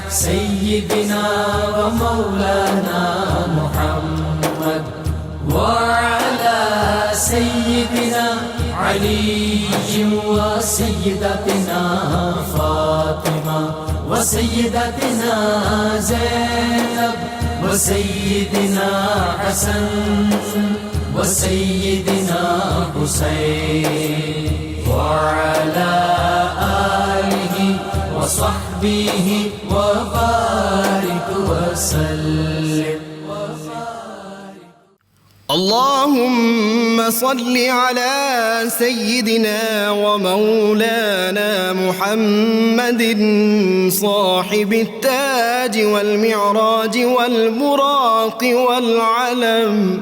سيدنا ومولانا محمد وعلى سيدنا علي وسيدتنا فاطمة وسيدتنا زينب وسيدنا حسن وسيدنا حسين وعلى آله وصحبه وبارك وسلم. اللهم صل على سيدنا ومولانا محمد صاحب التاج والمعراج والبراق والعلم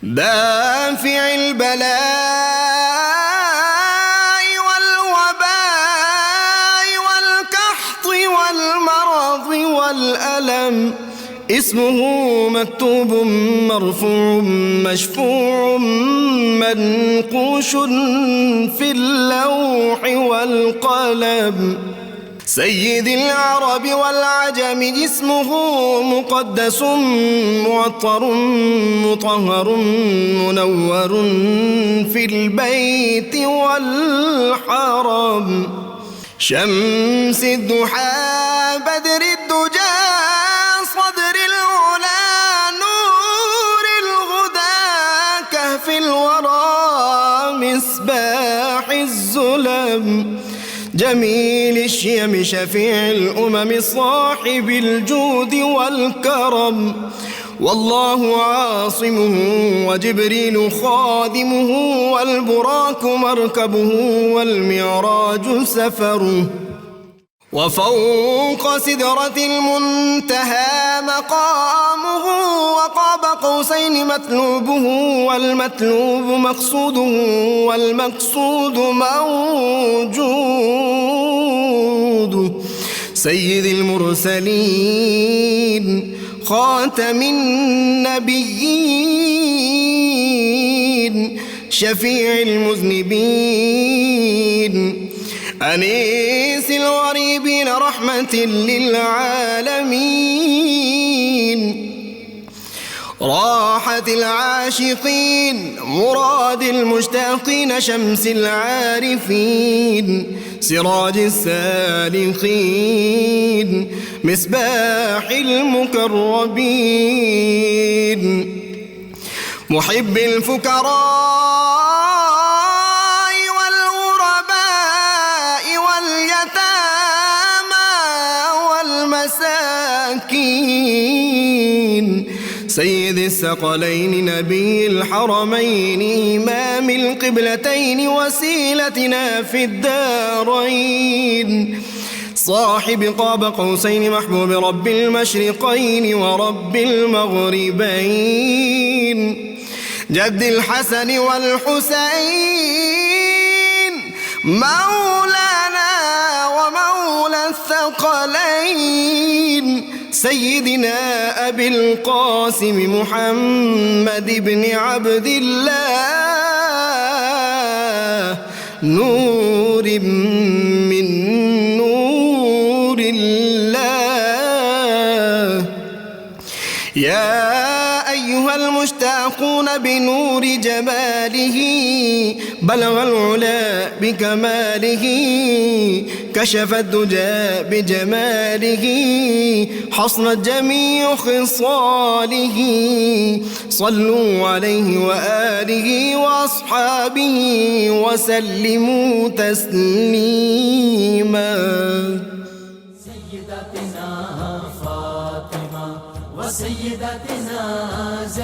دافع البلاء والوباء والقحط والمرض والألم اسمه مكتوب مرفوع مشفوع منقوش في اللوح والقلم سيد العرب والعجم اسمه مقدس معطر مطهر منور في البيت والحرم شمس الضحى بدر الدجى صدر العلا نور الهدى كهف الورى مصباح الظلم جميل الشيم شفيع الأمم صاحب الجود والكرم والله عاصمه وجبريل خادمه والبراك مركبه والمعراج سفره وفوق سدرة المنتهى مقامه وقاب قوسين مطلوبه والمطلوب مقصوده والمقصود موجود سيد المرسلين خاتم النبيين شفيع المذنبين أنيس الغريبين رحمة للعالمين راحة العاشقين مراد المشتاقين شمس العارفين سراج السالكين مصباح المقربين محب الفقراء سيد الثقلين نبي الحرمين إمام القبلتين وسيلتنا في الدارين صاحب قاب قوسين محبوب رب المشرقين ورب المغربين جد الحسن والحسين مولانا ومولى الثقلين سيدنا أبي القاسم محمد بن عبد الله نور من نور الله يا أيها المشتاقون بنور جماله بلغ العلا بكماله كشف الدجى بجماله حصنت جميع خصاله صلوا عليه وآله وأصحابه وسلموا تسليما سيدتنا فاطمة وسيدتنا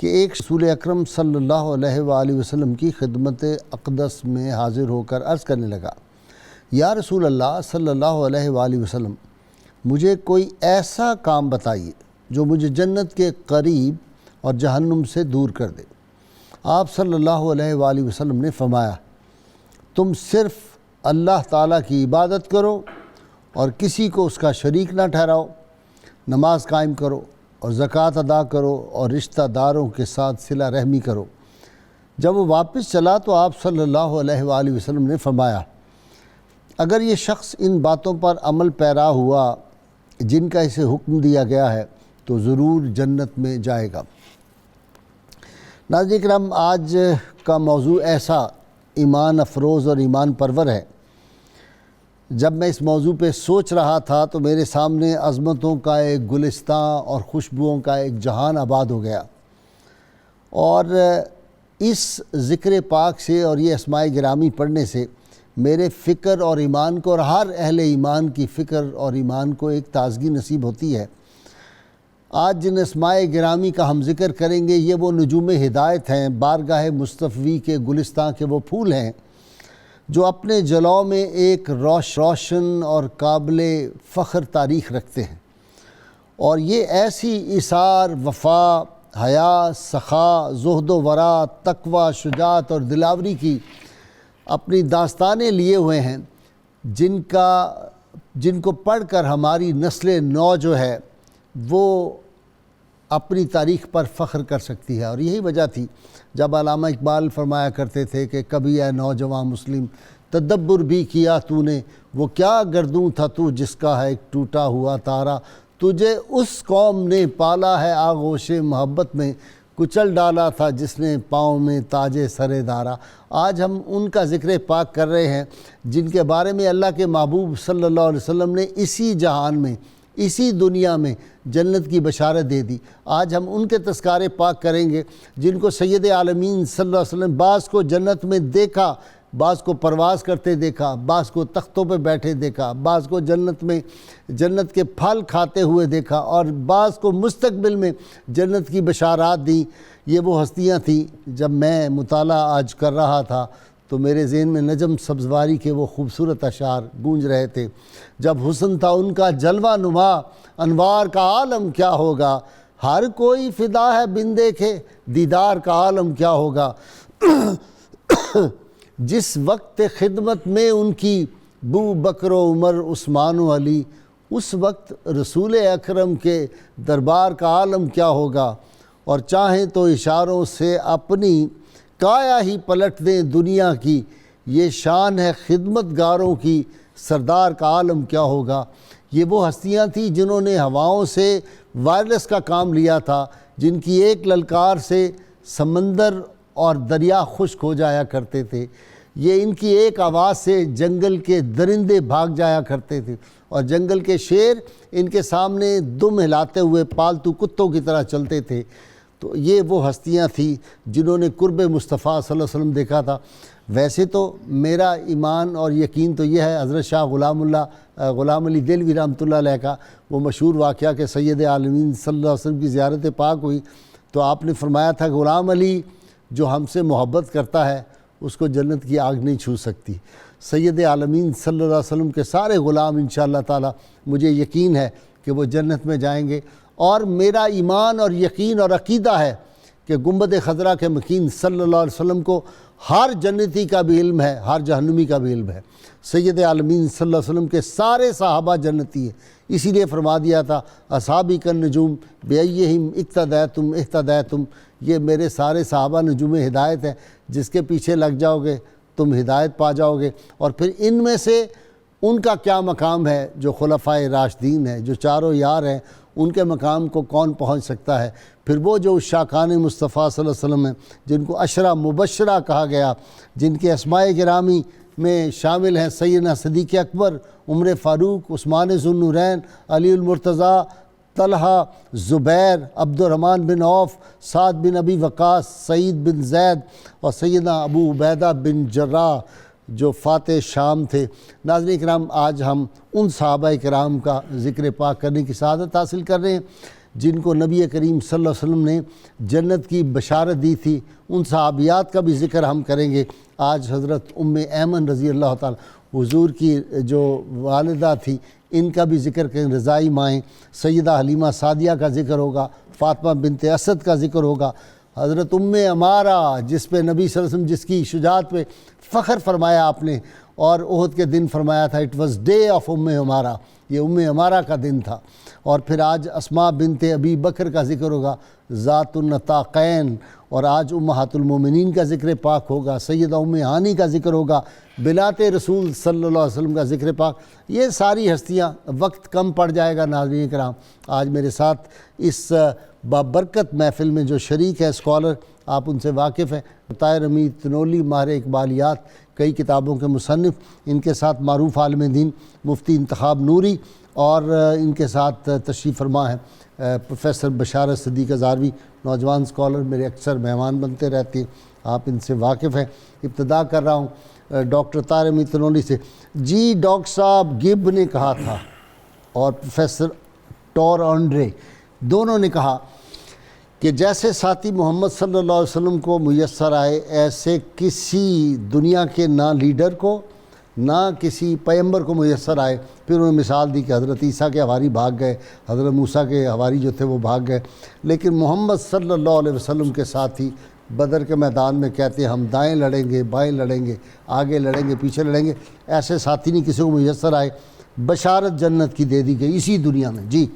کہ ایک رسول اکرم صلی اللہ علیہ وآلہ وسلم کی خدمت اقدس میں حاضر ہو کر عرض کرنے لگا، یا رسول اللہ صلی اللہ علیہ وآلہ وسلم، مجھے کوئی ایسا کام بتائیے جو مجھے جنت کے قریب اور جہنم سے دور کر دے۔ آپ صلی اللہ علیہ وآلہ وسلم نے فرمایا، تم صرف اللہ تعالیٰ کی عبادت کرو اور کسی کو اس کا شریک نہ ٹھہراؤ، نماز قائم کرو اور زکوٰۃ ادا کرو اور رشتہ داروں کے ساتھ صلہ رحمی کرو۔ جب وہ واپس چلا تو آپ صلی اللہ علیہ وآلہ وسلم نے فرمایا، اگر یہ شخص ان باتوں پر عمل پیرا ہوا جن کا اسے حکم دیا گیا ہے تو ضرور جنت میں جائے گا۔ ناظرین کرام، آج کا موضوع ایسا ایمان افروز اور ایمان پرور ہے۔ جب میں اس موضوع پہ سوچ رہا تھا تو میرے سامنے عظمتوں کا ایک گلستان اور خوشبوؤں کا ایک جہان آباد ہو گیا، اور اس ذکر پاک سے اور یہ اسماء گرامی پڑھنے سے میرے فکر اور ایمان کو اور ہر اہل ایمان کی فکر اور ایمان کو ایک تازگی نصیب ہوتی ہے۔ آج جن اسماء گرامی کا ہم ذکر کریں گے یہ وہ نجوم ہدایت ہیں، بارگاہ مصطفی کے گلستان کے وہ پھول ہیں جو اپنے جلوہ میں ایک روشن اور قابل فخر تاریخ رکھتے ہیں، اور یہ ایسی اثار، وفا، حیا، سخا، زہد و ورع، تقوی، شجاعت اور دلاوری کی اپنی داستانیں لیے ہوئے ہیں جن کو پڑھ کر ہماری نسل نو جو ہے وہ اپنی تاریخ پر فخر کر سکتی ہے۔ اور یہی وجہ تھی جب علامہ اقبال فرمایا کرتے تھے کہ کبھی اے نوجوان مسلم تدبر بھی کیا تو نے، وہ کیا گردوں تھا تو جس کا ہے ایک ٹوٹا ہوا تارا، تجھے اس قوم نے پالا ہے آغوش محبت میں، کچل ڈالا تھا جس نے پاؤں میں تاج سر دارا۔ آج ہم ان کا ذکر پاک کر رہے ہیں جن کے بارے میں اللہ کے محبوب صلی اللہ علیہ وسلم نے اسی جہان میں، اسی دنیا میں جنت کی بشارت دے دی۔ آج ہم ان کے تذکارے پاک کریں گے جن کو سید عالمین صلی اللہ علیہ وسلم بعض کو جنت میں دیکھا، بعض کو پرواز کرتے دیکھا، بعض کو تختوں پہ بیٹھے دیکھا، بعض کو جنت میں جنت کے پھل کھاتے ہوئے دیکھا، اور بعض کو مستقبل میں جنت کی بشارات دی۔ یہ وہ ہستیاں تھیں۔ جب میں مطالعہ آج کر رہا تھا تو میرے ذہن میں نجم سبزواری کے وہ خوبصورت اشعار گونج رہے تھے، جب حسن تھا ان کا جلوہ نما، انوار کا عالم کیا ہوگا، ہر کوئی فدا ہے بن دیکھے، دیدار کا عالم کیا ہوگا۔ جس وقت خدمت میں ان کی بو بکر و عمر عثمان و علی، اس وقت رسول اکرم کے دربار کا عالم کیا ہوگا، اور چاہیں تو اشاروں سے اپنی کایا ہی پلٹ دیں دنیا کی، یہ شان ہے خدمت گاروں کی، سردار کا عالم کیا ہوگا۔ یہ وہ ہستیاں تھیں جنہوں نے ہواؤں سے وائرلیس کا کام لیا تھا، جن کی ایک للکار سے سمندر اور دریا خشک ہو جایا کرتے تھے، یہ ان کی ایک آواز سے جنگل کے درندے بھاگ جایا کرتے تھے، اور جنگل کے شیر ان کے سامنے دم ہلاتے ہوئے پالتو کتوں کی طرح چلتے تھے۔ تو یہ وہ ہستیاں تھیں جنہوں نے قرب مصطفیٰ صلی اللہ علیہ وسلم دیکھا تھا۔ ویسے تو میرا ایمان اور یقین تو یہ ہے، حضرت شاہ غلام علی دہلوی رحمۃ اللہ علیہ کا وہ مشہور واقعہ کہ سید عالمین صلی اللہ علیہ وسلم کی زیارت پاک ہوئی تو آپ نے فرمایا تھا غلام علی جو ہم سے محبت کرتا ہے اس کو جنت کی آگ نہیں چھو سکتی۔ سید عالمین صلی اللہ علیہ وسلم کے سارے غلام انشاءاللہ تعالی مجھے یقین ہے کہ وہ جنت میں جائیں گے، اور میرا ایمان اور یقین اور عقیدہ ہے کہ گنبد خضرا کے مکین صلی اللہ علیہ وسلم کو ہر جنتی کا بھی علم ہے، ہر جہنمی کا بھی علم ہے۔ سید عالمین صلی اللہ علیہ وسلم کے سارے صحابہ جنتی ہیں، اسی لیے فرما دیا تھا اصحابی کالنجوم بأیہم اقتدیتم اہتدیتم، یہ میرے سارے صحابہ نجوم ہدایت ہیں، جس کے پیچھے لگ جاؤ گے تم ہدایت پا جاؤ گے۔ اور پھر ان میں سے ان کا کیا مقام ہے جو خلفائے راشدین ہیں، جو چاروں یار ہیں، ان کے مقام کو کون پہنچ سکتا ہے۔ پھر وہ جو شاکان مصطفیٰ صلی اللہ علیہ وسلم ہیں جن کو عشرہ مبشرہ کہا گیا، جن کے اسماء گرامی میں شامل ہیں سیدنا صدیق اکبر، عمر فاروق، عثمان ذو النورین، علی المرتضیٰ، طلحہ، زبیر، عبد الرحمن بن عوف، سعد بن ابی وقاص، سعید بن زید، اور سیدنا ابو عبیدہ بن جراح جو فاتح شام تھے۔ ناظرین کرام، آج ہم ان صحابہ کرام کا ذکر پاک کرنے کی سعادت حاصل کر رہے ہیں جن کو نبی کریم صلی اللہ علیہ وسلم نے جنت کی بشارت دی تھی، ان صحابیات کا بھی ذکر ہم کریں گے۔ آج حضرت ام ایمن رضی اللہ تعالی حضور کی جو والدہ تھی ان کا بھی ذکر کریں، رضائی مائیں، سیدہ حلیمہ سعدیہ کا ذکر ہوگا، فاطمہ بنت اسد کا ذکر ہوگا، حضرت ام عمارہ جس پہ نبی صلی اللہ علیہ وسلم جس کی شجاعت پہ فخر فرمایا آپ نے، اور احد کے دن فرمایا تھا اٹ واز ڈے آف ام عمارہ، یہ ام عمارہ کا دن تھا۔ اور پھر آج اسماء بنت ابی بکر کا ذکر ہوگا، ذات النطاقین، اور آج امہات المومنین کا ذکر پاک ہوگا، سیدہ ام ہانی کا ذکر ہوگا، بنات رسول صلی اللہ علیہ وسلم کا ذکر پاک۔ یہ ساری ہستیاں، وقت کم پڑ جائے گا ناظرین کرام۔ آج میرے ساتھ اس بابرکت محفل میں جو شریک ہے اسکالر، آپ ان سے واقف ہیں، طاہر امیر تنولی، ماہر اقبالیات، کئی کتابوں کے مصنف، ان کے ساتھ معروف عالم دین مفتی انتخاب نوری، اور ان کے ساتھ تشریف فرما ہے پروفیسر بشارت صدیق ہزاروی، نوجوان اسکالر، میرے اکثر مہمان بنتے رہتے ہیں، آپ ان سے واقف ہیں۔ ابتدا کر رہا ہوں ڈاکٹر طاہر امیر تنولی سے۔ جی ڈاکٹر صاحب، گب نے کہا تھا اور پروفیسر ٹور آنڈرے دونوں نے کہا کہ جیسے ساتھی محمد صلی اللہ علیہ وسلم کو میسر آئے، ایسے کسی دنیا کے نہ لیڈر کو نہ کسی پیغمبر کو میسر آئے۔ پھر انہوں نے مثال دی کہ حضرت عیسیٰ کے حواری بھاگ گئے، حضرت موسیٰ کے حواری جو تھے وہ بھاگ گئے، لیکن محمد صلی اللہ علیہ وسلم کے ساتھی بدر کے میدان میں کہتے ہیں ہم دائیں لڑیں گے، بائیں لڑیں گے، آگے لڑیں گے، پیچھے لڑیں گے۔ ایسے ساتھی نہیں کسی کو میسر آئے، بشارت جنت کی دے دی گئی اسی دنیا میں۔ جی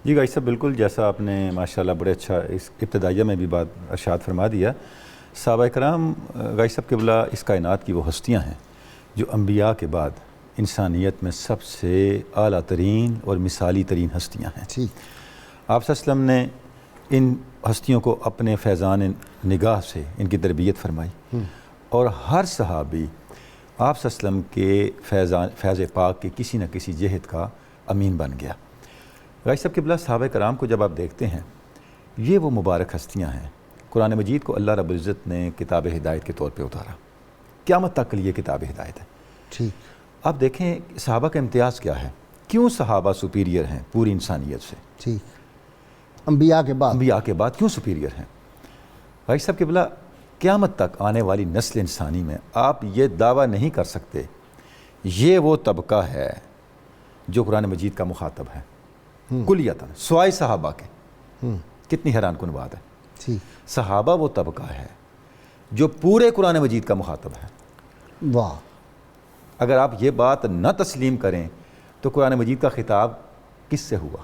غازی صاحب، بالکل جیسا آپ نے ماشاءاللہ بڑے اچھا اس ابتدائیہ میں بھی بات ارشاد فرما دیا۔ صحابہ کرام غازی صاحب قبلہ اس کائنات کی وہ ہستیاں ہیں جو انبیاء کے بعد انسانیت میں سب سے اعلیٰ ترین اور مثالی ترین ہستیاں ہیں۔ ٹھیک، آپ صلی اللہ علیہ وسلم نے ان ہستیوں کو اپنے فیضان نگاہ سے ان کی تربیت فرمائی، اور ہر صحابی آپ صلی اللہ علیہ وسلم کے فیض پاک کے کسی نہ کسی جہد کا امین بن گیا۔ غازی صاحب قبلہ صحابہ کرام کو جب آپ دیکھتے ہیں، یہ وہ مبارک ہستیاں ہیں۔ قرآن مجید کو اللہ رب العزت نے کتاب ہدایت کے طور پہ اتارا، قیامت تک کے لیے کتاب ہدایت ہے۔ ٹھیک، آپ دیکھیں صحابہ کا امتیاز کیا ہے، کیوں صحابہ سپیریئر ہیں پوری انسانیت سے، ٹھیک، انبیاء کے بعد کیوں سپیریئر ہیں؟ غازی صاحب قبلہ قیامت تک آنے والی نسل انسانی میں آپ یہ دعویٰ نہیں کر سکتے یہ وہ طبقہ ہے جو قرآن مجید کا مخاطب ہے کلیتاً سوائے صحابہ کے۔ کتنی حیران کن بات ہے، ٹھیک، صحابہ وہ طبقہ ہے جو پورے قرآن مجید کا مخاطب ہے۔ واہ، اگر آپ یہ بات نہ تسلیم کریں تو قرآن مجید کا خطاب کس سے ہوا؟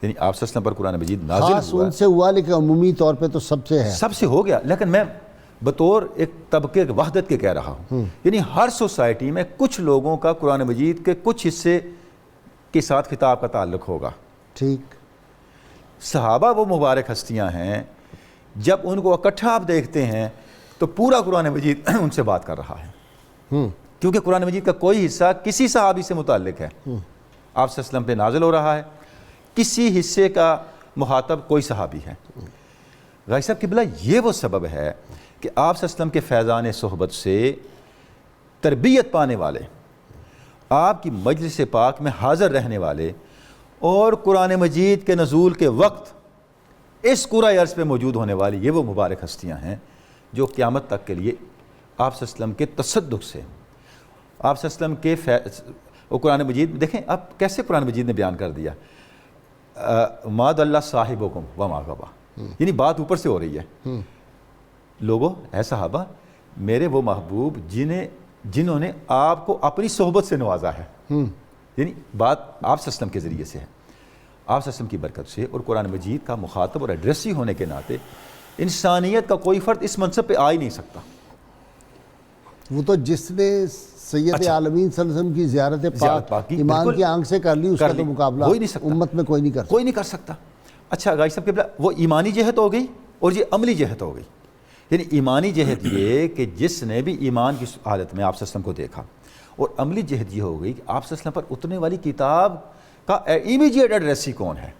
یعنی آپ صلی اللہ علیہ وسلم پر قرآن مجید نازل خاص ہوا ان سے ہوا، لیکن عمومی طور پہ تو سب سے ہے، سب سے ہو گیا، لیکن میں بطور ایک طبقے وحدت کے کہہ رہا ہوں۔ یعنی ہر سوسائٹی میں کچھ لوگوں کا قرآن مجید کے کچھ حصے کے ساتھ خطاب کا تعلق ہوگا۔ ٹھیک، صحابہ وہ مبارک ہستیاں ہیں جب ان کو اکٹھا آپ دیکھتے ہیں تو پورا قرآن مجید ان سے بات کر رہا ہے، کیونکہ قرآن مجید کا کوئی حصہ کسی صحابی سے متعلق ہے، آپ صلی اللہ علیہ وسلم پہ نازل ہو رہا ہے، کسی حصے کا مخاطب کوئی صحابی ہے۔ غازی صاحب قبلہ یہ وہ سبب ہے کہ آپ صلی اللہ علیہ وسلم کے فیضان صحبت سے تربیت پانے والے، آپ کی مجلس پاک میں حاضر رہنے والے، اور قرآن مجید کے نزول کے وقت اس قرۂ ارض پہ موجود ہونے والی یہ وہ مبارک ہستیاں ہیں جو قیامت تک کے لیے آپ صلی اللہ علیہ وسلم کے تصدق سے، آپ صلی اللہ علیہ وسلم کے قرآن مجید دیکھیں آپ کیسے قرآن مجید نے بیان کر دیا، ما ضل صاحبکم وما غوی، یعنی بات اوپر سے ہو رہی ہے، لوگوں اے صحابہ میرے وہ محبوب جنہوں نے آپ کو اپنی صحبت سے نوازا ہے، یعنی بات آپ صلی اللہ علیہ وسلم کے ذریعے سے ہے، آپ صلی اللہ علیہ وسلم کی برکت سے، اور قرآن مجید کا مخاطب اور ایڈریسی ہونے کے ناطے انسانیت کا کوئی فرد اس منصب پہ آ ہی نہیں سکتا۔ وہ تو جس نے سید عالمین صلی اللہ علیہ وسلم کی زیارت پاک ایمان کی آنکھ سے کر لی، اس کا تو مقابلہ امت میں کوئی نہیں کر سکتا۔ اچھا غازی صاحب قبلہ وہ ایمانی جہت ہو گئی اور یہ عملی جہت ہو گئی۔ یعنی ایمانی جہت یہ کہ جس نے بھی ایمان کی حالت میں آپ صلی اللہ علیہ وسلم کو دیکھا، اور عملی جہت یہ ہو گئی کہ آپ صلی اللہ علیہ وسلم پر اترنے والی کتاب کا امیجیٹ ایڈریسی کون ہے،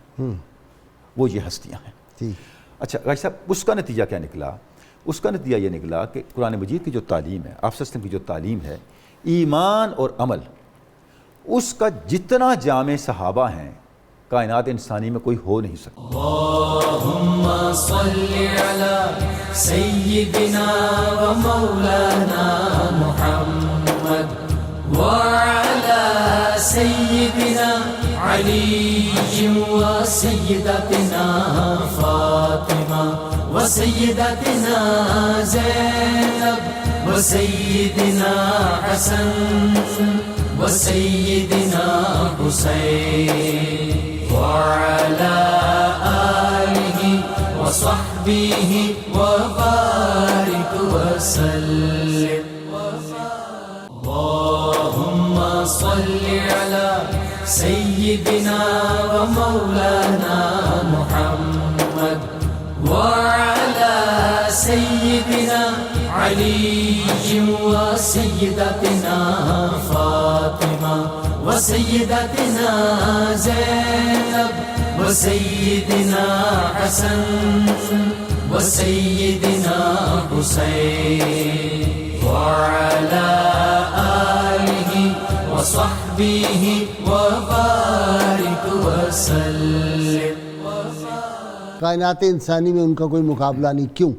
وہ یہ ہستیاں ہیں۔ اچھا غازی صاحب اس کا نتیجہ کیا نکلا؟ اس کا نتیجہ یہ نکلا کہ قرآن مجید کی جو تعلیم ہے، آپ صلی اللہ علیہ وسلم کی جو تعلیم ہے، ایمان اور عمل، اس کا جتنا جامع صحابہ ہیں کائنات انسانی میں کوئی ہو نہیں سکتا۔ اللهم صل على سيدنا ومولانا محمد وعلى سيدنا علي وسيدتنا فاطمة وسيدتنا زينب وسيدنا حسن وسيدنا حسين وعلى آله وصحبه وبارك وسلم۔ اللهم صل على سيدنا ومولانا محمد وعلى سيدنا علي وسيدتنا فاطمة وسيدتنا زينب وسيدنا حسن وسيدنا حسين وعلى آله وصحبه وبارك وسلم۔ کائنات انسانی میں ان کا کوئی مقابلہ نہیں، کیوں؟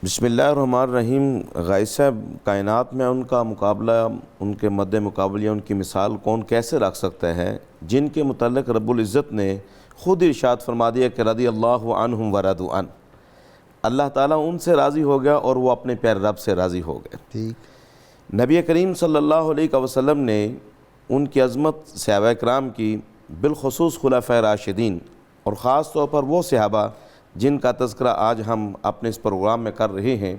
بسم اللہ الرحمن الرحیم۔ غازی صاحب، کائنات میں ان کا مقابلہ، ان کے مد مقابل یا ان کی مثال کون کیسے رکھ سکتا ہے جن کے متعلق رب العزت نے خود ارشاد فرما دیا کہ رضی اللہ عنہم ورضوا عنہ، اللہ تعالیٰ ان سے راضی ہو گیا اور وہ اپنے پیارے رب سے راضی ہو گئے۔ ٹھیک۔ نبی کریم صلی اللہ علیہ وسلم نے ان کی عظمت صحابہ کرام کی، بالخصوص خلفائے راشدین اور خاص طور پر وہ صحابہ جن کا تذکرہ آج ہم اپنے اس پروگرام میں کر رہے ہیں،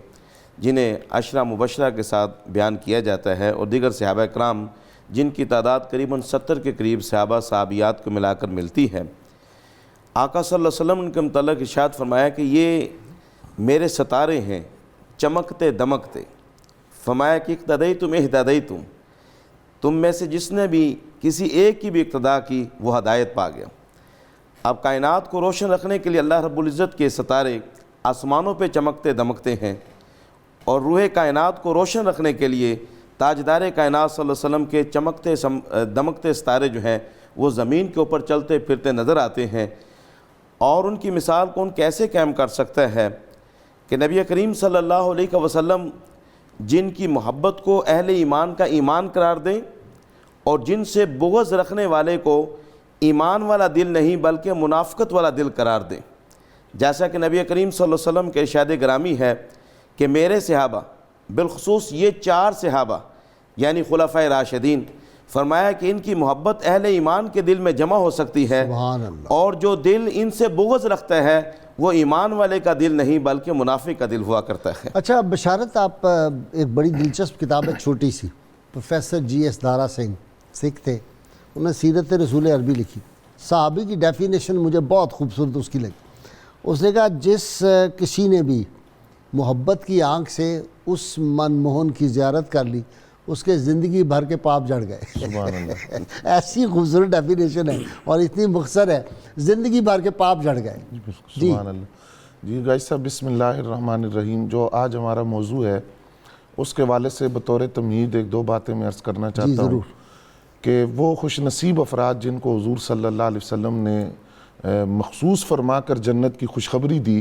جنہیں عشرہ مبشرہ کے ساتھ بیان کیا جاتا ہے، اور دیگر صحابہ کرام جن کی تعداد قریباً 70 کے قریب صحابہ صحابیات کو ملا کر ملتی ہے، آقا صلی اللہ علیہ وسلم نے ان کے متعلق ارشاد فرمایا کہ یہ میرے ستارے ہیں چمکتے دمکتے، فرمایا کہ اقتدیتم اہتدیتم، تم میں سے جس نے بھی کسی ایک کی بھی اقتدا کی وہ ہدایت پا گیا۔ اب کائنات کو روشن رکھنے کے لیے اللہ رب العزت کے ستارے آسمانوں پہ چمکتے دمکتے ہیں، اور روح کائنات کو روشن رکھنے کے لیے تاجدار کائنات صلی اللہ علیہ وسلم کے چمکتے دمکتے ستارے جو ہیں وہ زمین کے اوپر چلتے پھرتے نظر آتے ہیں۔ اور ان کی مثال کون کیسے قائم کر سکتا ہے کہ نبی کریم صلی اللہ علیہ وسلم جن کی محبت کو اہل ایمان کا ایمان قرار دیں، اور جن سے بغض رکھنے والے کو ایمان والا دل نہیں بلکہ منافقت والا دل قرار دیں۔ جیسا کہ نبی کریم صلی اللہ علیہ وسلم کے ارشاد گرامی ہے کہ میرے صحابہ، بالخصوص یہ 4 صحابہ یعنی خلفائے راشدین، فرمایا کہ ان کی محبت اہل ایمان کے دل میں جمع ہو سکتی ہے، سبحان اللہ۔ اور جو دل ان سے بغض رکھتا ہے وہ ایمان والے کا دل نہیں بلکہ منافق کا دل ہوا کرتا ہے۔ اچھا بشارت، آپ ایک بڑی دلچسپ کتاب ہے چھوٹی سی، پروفیسر جی ایس دارا سنگھ سکھ تھے، انہوں نے سیرت رسول عربی لکھی، صحابی کی ڈیفینیشن مجھے بہت خوبصورت اس کی لگی۔ اس نے کہا جس کسی نے بھی محبت کی آنکھ سے اس منموہن کی زیارت کر لی اس کے زندگی بھر کے پاپ جڑ گئے۔ سبحان اللہ۔ ایسی خوبصورت ڈیفینیشن ہے اور اتنی مختصر ہے، زندگی بھر کے پاپ جڑ گئے۔ جی سبحان اللہ۔ جی غازی صاحب، بسم اللہ الرحمن الرحیم، جو آج ہمارا موضوع ہے اس کے والے سے بطور تمہید 1-2 باتیں میں عرض کرنا چاہتا ہوں کہ وہ خوش نصیب افراد جن کو حضور صلی اللہ علیہ وسلم نے مخصوص فرما کر جنت کی خوشخبری دی،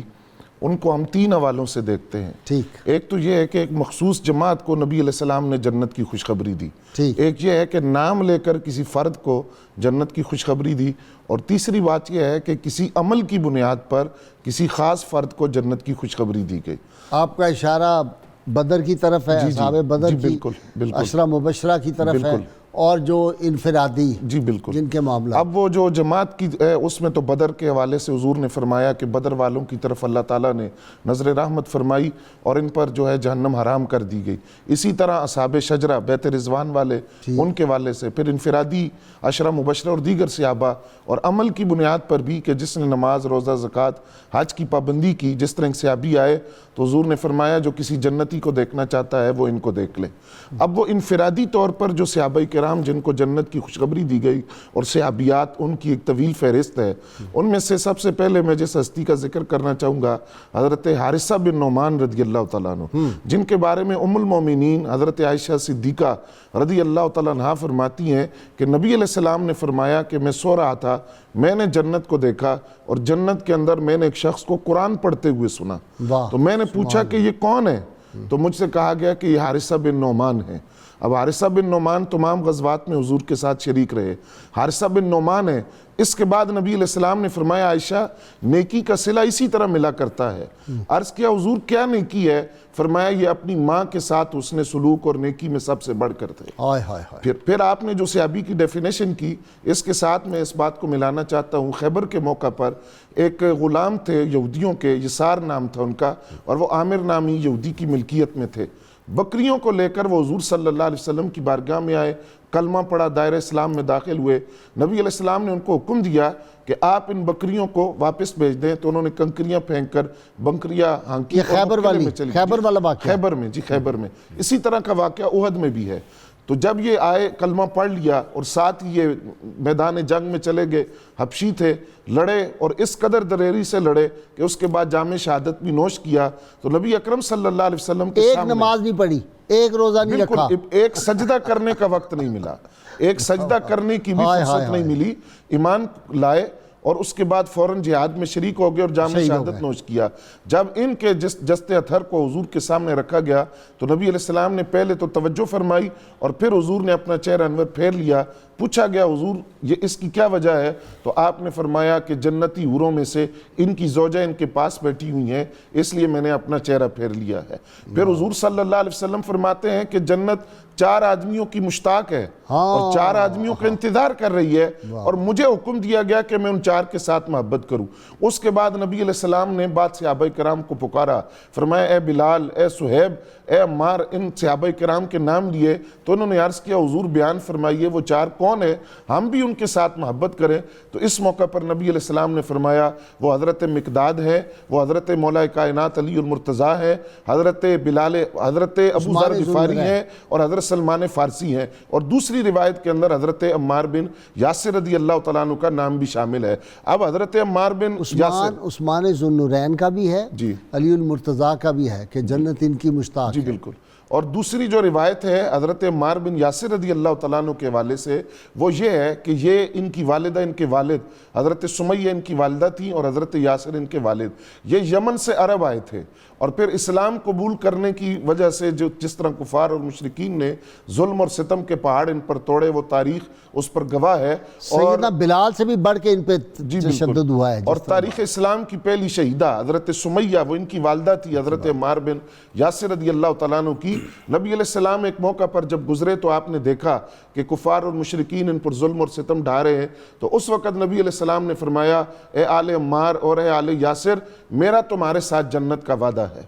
ان کو ہم 3 حوالوں سے دیکھتے ہیں۔ ٹھیک۔ ایک تو یہ ہے کہ ایک مخصوص جماعت کو نبی علیہ السلام نے جنت کی خوشخبری دی، ٹھیک۔ ایک یہ ہے کہ نام لے کر کسی فرد کو جنت کی خوشخبری دی، اور تیسری بات یہ ہے کہ کسی عمل کی بنیاد پر کسی خاص فرد کو جنت کی خوشخبری دی گئی۔ آپ کا اشارہ بدر کی طرف ہے، اصحاب بدر کی، بالکل بالکل، عشرہ مبشرہ کی طرف ہے، بالکل، اور جو انفرادی جی بالکل جن کے معاملہ۔ اب وہ جو جماعت کی اس میں تو بدر کے حوالے سے حضور نے فرمایا کہ بدر والوں کی طرف اللہ تعالیٰ نے نظر رحمت فرمائی اور ان پر جو ہے جہنم حرام کر دی گئی۔ اسی طرح اصحاب شجرہ بیت رضوان والے ان کے والے سے، پھر انفرادی عشرہ مبشرہ اور دیگر صحابہ، اور عمل کی بنیاد پر بھی کہ جس نے نماز روزہ زکوٰۃ حج کی پابندی کی، جس طرح صحابی آئے تو حضور نے فرمایا جو کسی جنتی کو دیکھنا چاہتا ہے وہ ان کو دیکھ لے۔ اب وہ انفرادی طور پر جو صحابہ کرام کرام جن کو جنت کی خوشخبری دی گئی اور صحابیات ان کی ایک طویل فہرست ہے. ان میں سے سب سے پہلے میں جس ہستی کا ذکر کرنا چاہوں گا حضرت حارثہ بن نعمان رضی اللہ تعالیٰ عنہ، جن کے بارے میں ام المومنین حضرت عائشہ صدیقہ رضی اللہ تعالیٰ عنہ فرماتی ہیں کہ نبی علیہ السلام نے فرمایا کہ میں سو رہا تھا، میں نے جنت کو دیکھا اور جنت کے اندر میں نے ایک شخص کو قرآن پڑھتے ہوئے سنا. تو میں نے پوچھا کہ یہ کون ہے؟ تو مجھ سے کہا گیا کہ یہ حارثہ بن نعمان ہے. اب حارثہ بن نعمان تمام غزوات میں حضور کے ساتھ شریک رہے. حارثہ بن نعمان ہے. اس کے بعد نبی علیہ السلام نے فرمایا عائشہ نیکی کا صلہ اسی طرح ملا کرتا ہے. عرض کیا حضور کیا نیکی ہے؟ فرمایا یہ اپنی ماں کے ساتھ حسن سلوک اور نیکی میں سب سے بڑھ کر تھے. پھر آپ نے جو صحابی کی ڈیفینیشن کی اس کے ساتھ میں اس بات کو ملانا چاہتا ہوں. خیبر کے موقع پر ایک غلام تھے یہودیوں کے، یسار نام تھا ان کا، اور وہ عامر نامی یہودی کی ملکیت میں تھے. بکریوں کو لے کر وہ حضور صلی اللہ علیہ وسلم کی بارگاہ میں آئے، کلمہ پڑھا، دائرہ اسلام میں داخل ہوئے. نبی علیہ السلام نے ان کو حکم دیا کہ آپ ان بکریوں کو واپس بھیج دیں. تو انہوں نے کنکریاں پھینک کر بکریاں ہانکی. خیبر والا واقعہ، خیبر میں، جی خیبر میں. اسی طرح کا واقعہ احد میں بھی ہے. تو جب یہ آئے کلمہ پڑھ لیا اور ساتھ یہ میدان جنگ میں چلے گئے، حبشی تھے، لڑے اور اس قدر دلیری سے لڑے کہ اس کے بعد جام شہادت بھی نوش کیا. تو نبی اکرم صلی اللہ علیہ وسلم کے ایک سامنے نماز نہیں پڑھی، ایک روزہ نہیں رکھا، ایک سجدہ کرنے کا وقت نہیں ملا، ایک سجدہ کرنے کی بھی فرصت نہیں ملی. ایمان لائے اور اس کے بعد فوراً جہاد میں شریک ہو گئے اور جام شہادت نوش کیا. جب ان کے جست اتھر کو حضور کے سامنے رکھا گیا تو نبی علیہ السلام نے پہلے تو توجہ فرمائی اور پھر حضور نے اپنا چہرہ انور پھیر لیا. پوچھا گیا حضور یہ اس کی کیا وجہ ہے؟ تو آپ نے فرمایا کہ جنتی حوروں میں سے ان کی زوجہ ان کے پاس بیٹھی ہوئی ہیں، اس لیے میں نے اپنا چہرہ پھیر لیا ہے. پھر حضور صلی اللہ علیہ وسلم فرماتے ہیں کہ جنت 4 آدمیوں کی مشتاق ہے اور 4 آدمیوں کا انتظار کر رہی ہے، اور مجھے حکم دیا گیا کہ میں ان 4 کے ساتھ محبت کروں. اس کے بعد نبی علیہ السلام نے بعد صحابہ کرام کو پکارا، فرمایا اے بلال، اے صہیب، اے عمار، ان صحابہ کرام کے نام لیے. تو انہوں نے عرض کیا حضور بیان فرمائیے وہ 4 کون ہیں، ہم بھی ان کے ساتھ محبت کریں. تو اس موقع پر نبی علیہ السلام نے فرمایا وہ حضرت مقداد ہے، وہ حضرت مولا کائنات علی المرتضیٰ ہے، حضرت بلال، حضرت ابو ذر غفاری ہیں اور حضرت سلمان فارسی ہیں. اور دوسری روایت کے اندر حضرت عمار بن یاسر رضی اللہ تعالیٰ عنہ کا نام بھی شامل ہے. اب حضرت عمار بن یاسر عثمان ذو النورین کا بھی ہے، جی، علی المرتضیٰ کا بھی ہے کہ جنت ان کی مشتاق. جی بالکل. اور دوسری جو روایت ہے حضرت عمار بن یاسر رضی اللہ تعالیٰ عنہ کے حوالے سے وہ یہ ہے کہ یہ ان کی والدہ، ان کے والد حضرت سمیہ ان کی والدہ تھیں اور حضرت یاسر ان کے والد. یہ یمن سے عرب آئے تھے اور پھر اسلام قبول کرنے کی وجہ سے جس طرح کفار اور مشرکین نے ظلم اور ستم کے پہاڑ ان پر توڑے، وہ تاریخ اس پر گواہ ہے. سیدنا بلال سے بھی بڑھ کے ان پہ تشدد ہوا ہے. اور تاریخ اسلام کی پہلی شہیدہ حضرت سمیہ وہ ان کی والدہ تھی حضرت عمار بن یاسر رضی اللہ تعالیٰ عنہ کی. نبی علیہ السلام ایک موقع پر جب گزرے تو آپ نے دیکھا کہ کفار اور مشرکین ان پر ظلم اور ستم ڈھا رہے ہیں. تو اس وقت نبی علیہ السلام نے فرمایا اے آل عمار اور اے آل یاسر، میرا تمہارے ساتھ جنت کا وعدہ ہے.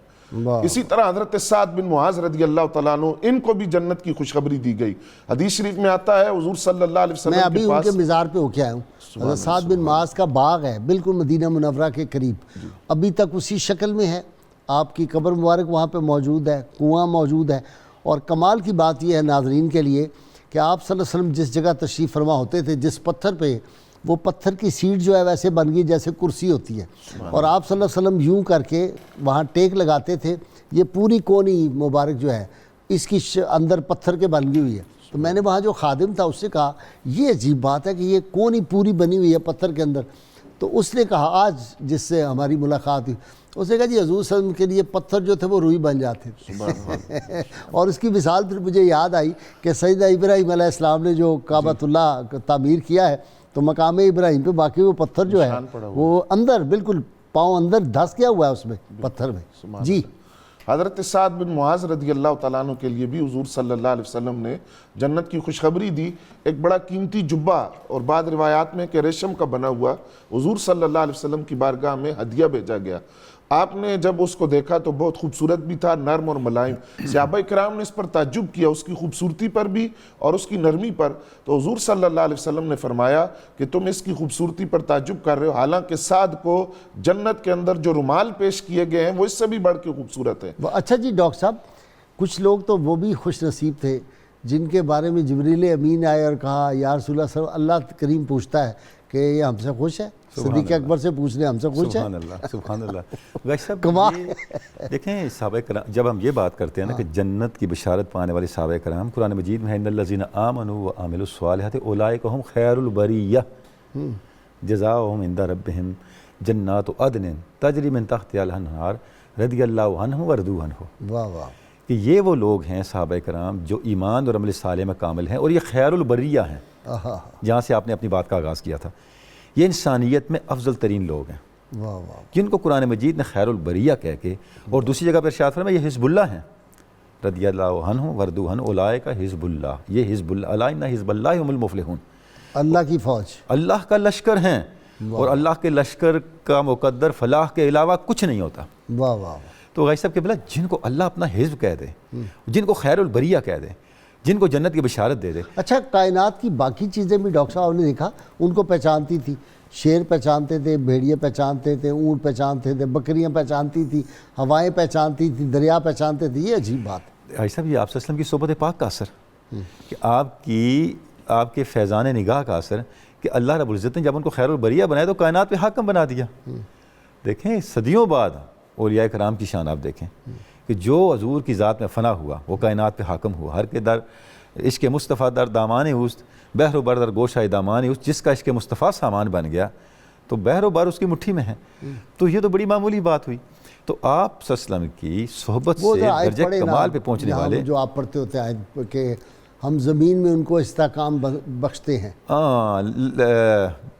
اسی طرح حضرت سعد بن معاذ رضی اللہ تعالیٰ عنہ ان کو بھی جنت کی خوشخبری دی گئی. حدیث شریف میں آتا ہے حضور صلی اللہ علیہ وسلم میں ابھی کے ان پاس کے مزار پہ ہو کے آیا ہوں. حضرت سعد بن معاذ کا باغ ہے بالکل مدینہ منورہ کے قریب، ابھی تک اسی شکل میں ہے. آپ کی قبر مبارک وہاں پہ موجود ہے، کنواں موجود ہے. اور کمال کی بات یہ ہے ناظرین کے لیے کہ آپ صلی اللہ علیہ وسلم جس جگہ تشریف فرما ہوتے تھے، جس پتھر پہ، وہ پتھر کی سیٹ جو ہے ویسے بن گئی جیسے کرسی ہوتی ہے، اور آپ صلی اللہ علیہ وسلم یوں کر کے وہاں ٹیک لگاتے تھے. یہ پوری کونی مبارک جو ہے اس کی اندر پتھر کے بن گئی ہوئی ہے. تو میں نے وہاں جو خادم تھا اس سے کہا یہ عجیب بات ہے کہ یہ کونی پوری بنی ہوئی ہے پتھر کے اندر. تو اس نے کہا آج جس سے ہماری ملاقات ہوئی، اس نے کہا جی حضور صلی اللہ علیہ وسلم کے لیے پتھر جو تھے وہ روئی بن جاتے تھے. اور اس کی مثال پھر مجھے یاد آئی کہ سیدنا ابراہیم علیہ السلام نے جو کعبۃ اللہ تعمیر کیا ہے تو مقام ابراہیم پہ باقی وہ پتھر جو ہے وہ اندر بالکل پاؤں اندر دھس گیا ہوا ہے اس میں پتھر میں. جی حضرت سعد بن معاذ رضی اللہ تعالیٰ عنہ کے لیے بھی حضور صلی اللہ علیہ وسلم نے جنت کی خوشخبری دی. ایک بڑا قیمتی جبہ اور بعض روایات میں کہ ریشم کا بنا ہوا حضور صلی اللہ علیہ وسلم کی بارگاہ میں ہدیہ بھیجا گیا. آپ نے جب اس کو دیکھا تو بہت خوبصورت بھی تھا، نرم اور ملائم. صحابہ کرام نے اس پر تعجب کیا، اس کی خوبصورتی پر بھی اور اس کی نرمی پر. تو حضور صلی اللہ علیہ وسلم نے فرمایا کہ تم اس کی خوبصورتی پر تعجب کر رہے ہو، حالانکہ سعد کو جنت کے اندر جو رومال پیش کیے گئے ہیں وہ اس سے بھی بڑھ کے خوبصورت ہے. اچھا جی ڈاکٹر صاحب، کچھ لوگ تو وہ بھی خوش نصیب تھے جن کے بارے میں جبریل امین آئے اور کہا یا رسول اللہ صلی اللہ کریم پوچھتا ہے کہ یہ ہم سے خوش ہے؟ صدیق اکبر سے پوچھ رہے ہم سے خوش ہے؟ سبحان اللہ سبحان اللہ. بھائی صاحب کمال. دیکھیں صحابہ کرام جب ہم یہ بات کرتے ہیں نا کہ جنت کی بشارت پانے والے صحابہ کرام، قرآن مجید میں ان الذین آمنوا وعملوا الصالحات اولئک هم خیر البریہ جزاؤہم عند ربہم جنات عدن تجری من تحتہا الانہار رضی اللہ عنہم ورضوا عنہ. واہ واہ. کہ یہ وہ لوگ ہیں صحابہ کرام جو ایمان اور عمل صالح میں کامل ہیں، اور یہ خیر البریہ ہیں جہاں سے آپ نے اپنی بات کا آغاز کیا تھا. یہ انسانیت میں افضل ترین لوگ ہیں واہ واہ. جن کو قرآن مجید نے خیر البریہ کہہ کے، اور دوسری جگہ پر ارشاد فرمایا یہ حزب اللہ ہیں، رضی اللہ عنہ ورضوا عنہ اولئک حزب اللہ. یہ حزب اللہ، الا ان حزب اللہ هم المفلحون، اللہ کی فوج، اللہ کا لشکر ہیں. اور اللہ کے لشکر کا مقدر فلاح کے علاوہ کچھ نہیں ہوتا. واہ واہ. تو غازی صاحب کے بلا جن کو اللہ اپنا حزب کہہ دے، جن کو خیر البریہ کہہ دے، جن کو جنت کی بشارت دے دے. اچھا کائنات کی باقی چیزیں بھی ڈاکٹر صاحب نے دیکھا ان کو پہچانتی تھی، شیر پہچانتے تھے، بھیڑیے پہچانتے تھے، اونٹ پہچانتے تھے، بکریاں پہچانتی تھی، ہوائیں پہچانتی تھی، دریا پہچانتے تھے. یہ عجیب بات ہے. غازی صاحب یہ آپ صلی اللہ علیہ وسلم کی صحبت پاک کا اثر کہ آپ کے فیضان نگاہ کا اثر کہ اللہ رب العزت نے جب ان کو خیر البریہ بنایا تو کائنات پہ حاکم بنا دیا. دیکھیں صدیوں بعد اولیاء کرام کی شان آپ دیکھیں کہ جو حضور کی ذات میں فنا ہوا وہ کائنات پہ حاکم ہوا. ہر کے در عشق مصطفیٰ در دامان اوست، بحر و بر در گوشۂ دامان اوست. جس کا عشق مصطفیٰ سامان بن گیا تو بحر و بر اس کی مٹھی میں ہے. تو یہ تو بڑی معمولی بات ہوئی. تو آپ صلی اللہ علیہ وسلم کی صحبت سے درجہ کمال پہ پہنچنے والے جو آپ پڑھتے ہوتے ہیں کہ ہم زمین میں ان کو استحکام بخشتے ہیں.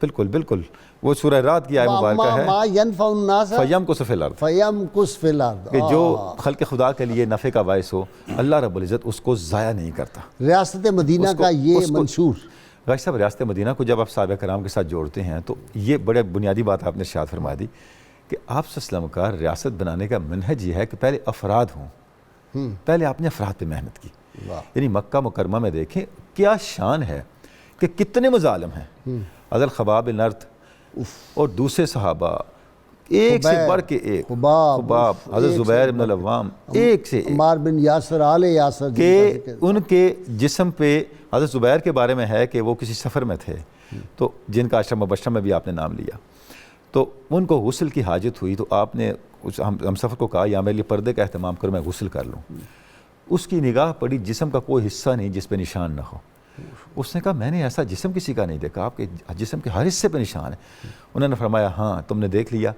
بالکل بالکل. وہ سورہ رات کی آیت مبارکہ ہے ما ينفع الناس فیمکث فی الارض، فیمکث فی الارض، کہ جو خلق خدا کے لیے نفع کا باعث ہو اللہ رب العزت اس کو ضائع نہیں کرتا. ریاست مدینہ کا یہ منشور. غازی صاحب ریاست مدینہ کو جب آپ صحابہ کرام کے ساتھ جوڑتے ہیں تو یہ بڑے بنیادی بات آپ نے ارشاد فرما دی کہ آپ صلی اللہ علیہ وسلم کا ریاست بنانے کا منہج یہ ہے کہ پہلے افراد ہوں. پہلے آپ نے افراد پہ محنت کی. یعنی مکہ مکرمہ میں دیکھیں کیا شان ہے کہ کتنے مظالم ہیں. حضرت خباب بن ارت اور دوسرے صحابہ ایک سے بڑھ کے ایک، خباب، حضرت زبیر بن العوام، ایک سے ایک، عمار بن یاسر، آل یاسر، کہ ان کے جسم پہ حضرت زبیر کے بارے میں ہے کہ وہ کسی سفر میں تھے تو جن کا عشرہ مبشرہ میں بھی آپ نے نام لیا، تو ان کو غسل کی حاجت ہوئی تو آپ نے ہم سفر کو کہا یا میرے لیے پردے کا اہتمام کرو میں غسل کر لوں. اس کی نگاہ پڑی جسم کا کوئی حصہ نہیں جس پہ نشان نہ ہو. اس نے کہا میں نے ایسا جسم کسی کا نہیں دیکھا، آپ کے جسم کے ہر حصے پہ نشان ہے. انہوں نے فرمایا ہاں تم نے دیکھ لیا،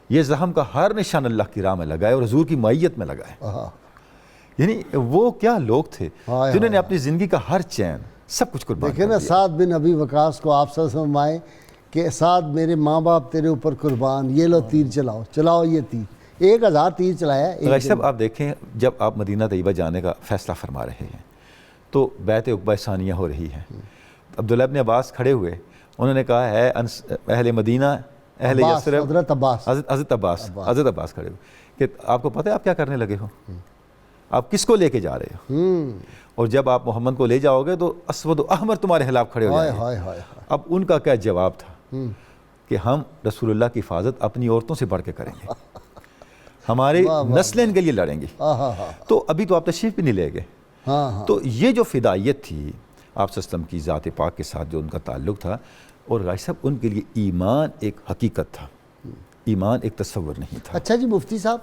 یہ زخم کا ہر نشان اللہ کی راہ میں لگا ہے اور حضور کی معیت میں لگا ہے. یعنی وہ کیا لوگ تھے جنہوں نے اپنی زندگی کا ہر چین سب کچھ قربان کر دیا. دیکھیں نا سعد بن ابی وقاص کو آپ صلی اللہ علیہ وسلم فرمائے کہ سعد میرے ماں باپ تیرے اوپر قربان، یہ لو تیر چلاؤ یہ تیر. 1000 تیر چلایا. غازی صاحب آپ دیکھیں جب آپ مدینہ طیبہ جانے کا فیصلہ فرما رہے ہیں تو بیعت عقبہ ثانیہ ہو رہی ہے. عبداللہ ابن عباس کھڑے ہوئے، انہوں نے کہا ہے اہل مدینہ اہل یثرب، حضرت عباس کھڑے ہوئے کہ آپ کو پتہ ہے آپ کیا کرنے لگے ہو، آپ کس کو لے کے جا رہے ہو، اور جب آپ محمد کو لے جاؤ گے تو اسود و احمر تمہارے خلاف کھڑے ہو جائیں گے. اب ان کا کیا جواب تھا کہ ہم رسول اللہ کی حفاظت اپنی عورتوں سے بڑھ کے کریں گے، ہماری نسلیں ان کے لیے لڑیں گی. تو ابھی تو آپ تشریف بھی نہیں لے گئے. تو یہ جو فدائیت تھی آپ صلی اللہ علیہ وسلم کی ذات پاک کے ساتھ جو ان کا تعلق تھا، اور غازی صاحب ان کے لیے ایمان ایک حقیقت تھا، ایمان ایک تصور نہیں تھا. اچھا جی مفتی صاحب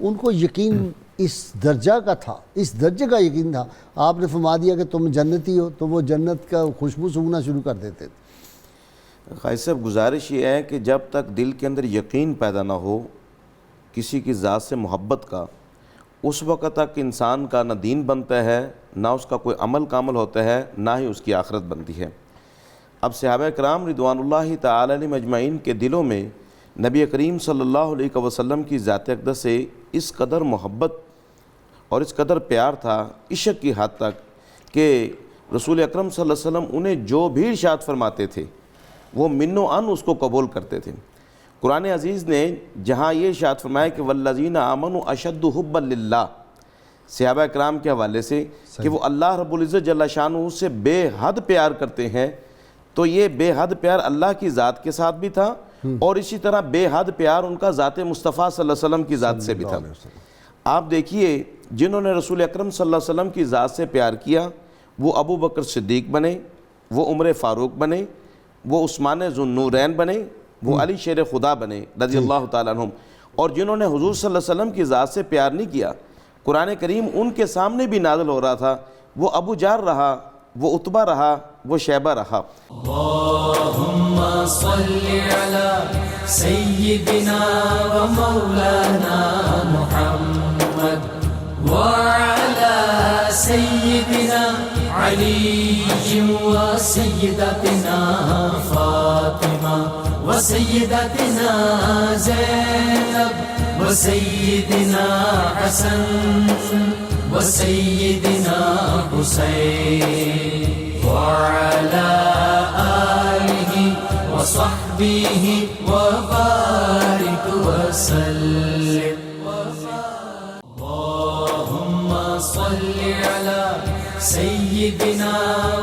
ان کو یقین اس درجہ کا تھا، اس درجے کا یقین تھا، آپ نے فرما دیا کہ تم جنتی ہو تو وہ جنت کا خوشبو سونگنا شروع کر دیتے تھے. غازی صاحب گزارش یہ ہے کہ جب تک دل کے اندر یقین پیدا نہ ہو کسی کی ذات سے محبت کا، اس وقت تک انسان کا نہ دین بنتا ہے، نہ اس کا کوئی عمل کامل ہوتا ہے، نہ ہی اس کی آخرت بنتی ہے. اب صحابہ کرام رضوان اللہ تعالی علیہم اجمعین کے دلوں میں نبی کریم صلی اللہ علیہ وسلم کی ذات اقدس سے اس قدر محبت اور اس قدر پیار تھا، عشق کی حد تک کہ رسول اکرم صلی اللہ علیہ وسلم انہیں جو بھی ارشاد فرماتے تھے وہ من و عن اس کو قبول کرتے تھے. قرآن عزیز نے جہاں یہ ارشاد فرمایا کہ والذین آمنوا اشد حبا للہ، صحابہ کرام کے حوالے سے کہ وہ اللہ رب العزت جل شانہ سے بے حد پیار کرتے ہیں، تو یہ بے حد پیار اللہ کی ذات کے ساتھ بھی تھا اور اسی طرح بے حد پیار ان کا ذات مصطفیٰ صلی اللہ علیہ وسلم کی ذات سے بھی تھا. آپ دیکھیے جنہوں نے رسول اکرم صلی اللہ علیہ وسلم کی ذات سے پیار کیا وہ ابو بکر صدیق بنے، وہ عمر فاروق بنے، وہ عثمان ذو النورین بنے، وہ علی شیر خدا بنے رضی اللہ تعالیٰ عنہم، اور جنہوں نے حضور صلی اللہ علیہ وسلم کی ذات سے پیار نہیں کیا، قرآن کریم ان کے سامنے بھی نازل ہو رہا تھا، وہ ابو جار رہا، وہ عتبہ رہا، وہ شیبہ رہا۔ اللہم صلی علی سیدنا و مولانا محمد وعلى سيدنا علي وسيدتنا فاطمة وسيدتنا زينب وسيدنا حسن وسيدنا حسين وعلى آله وصحبه وبارك وسلم۔ صل على سيدنا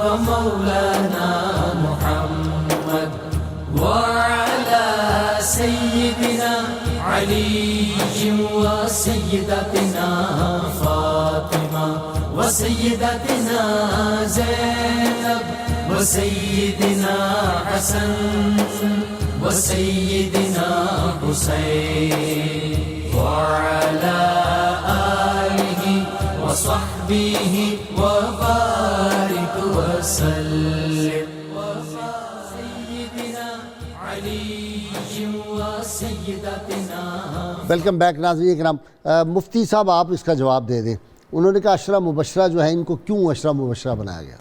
ومولانا محمد وعلى سيدنا علي وسيدتنا فاطمة وسيدتنا زينب وسيدنا حسن وسيدنا حسين وعلى وصحبه وبارك وسلم سيدنا علي وسيدتنا۔ ویلکم بیک ناظرین اکرام، مفتی صاحب آپ اس کا جواب دے دیں۔ انہوں نے کہا عشرہ مبشرہ جو ہے ان کو کیوں عشرہ مبشرہ بنایا گیا؟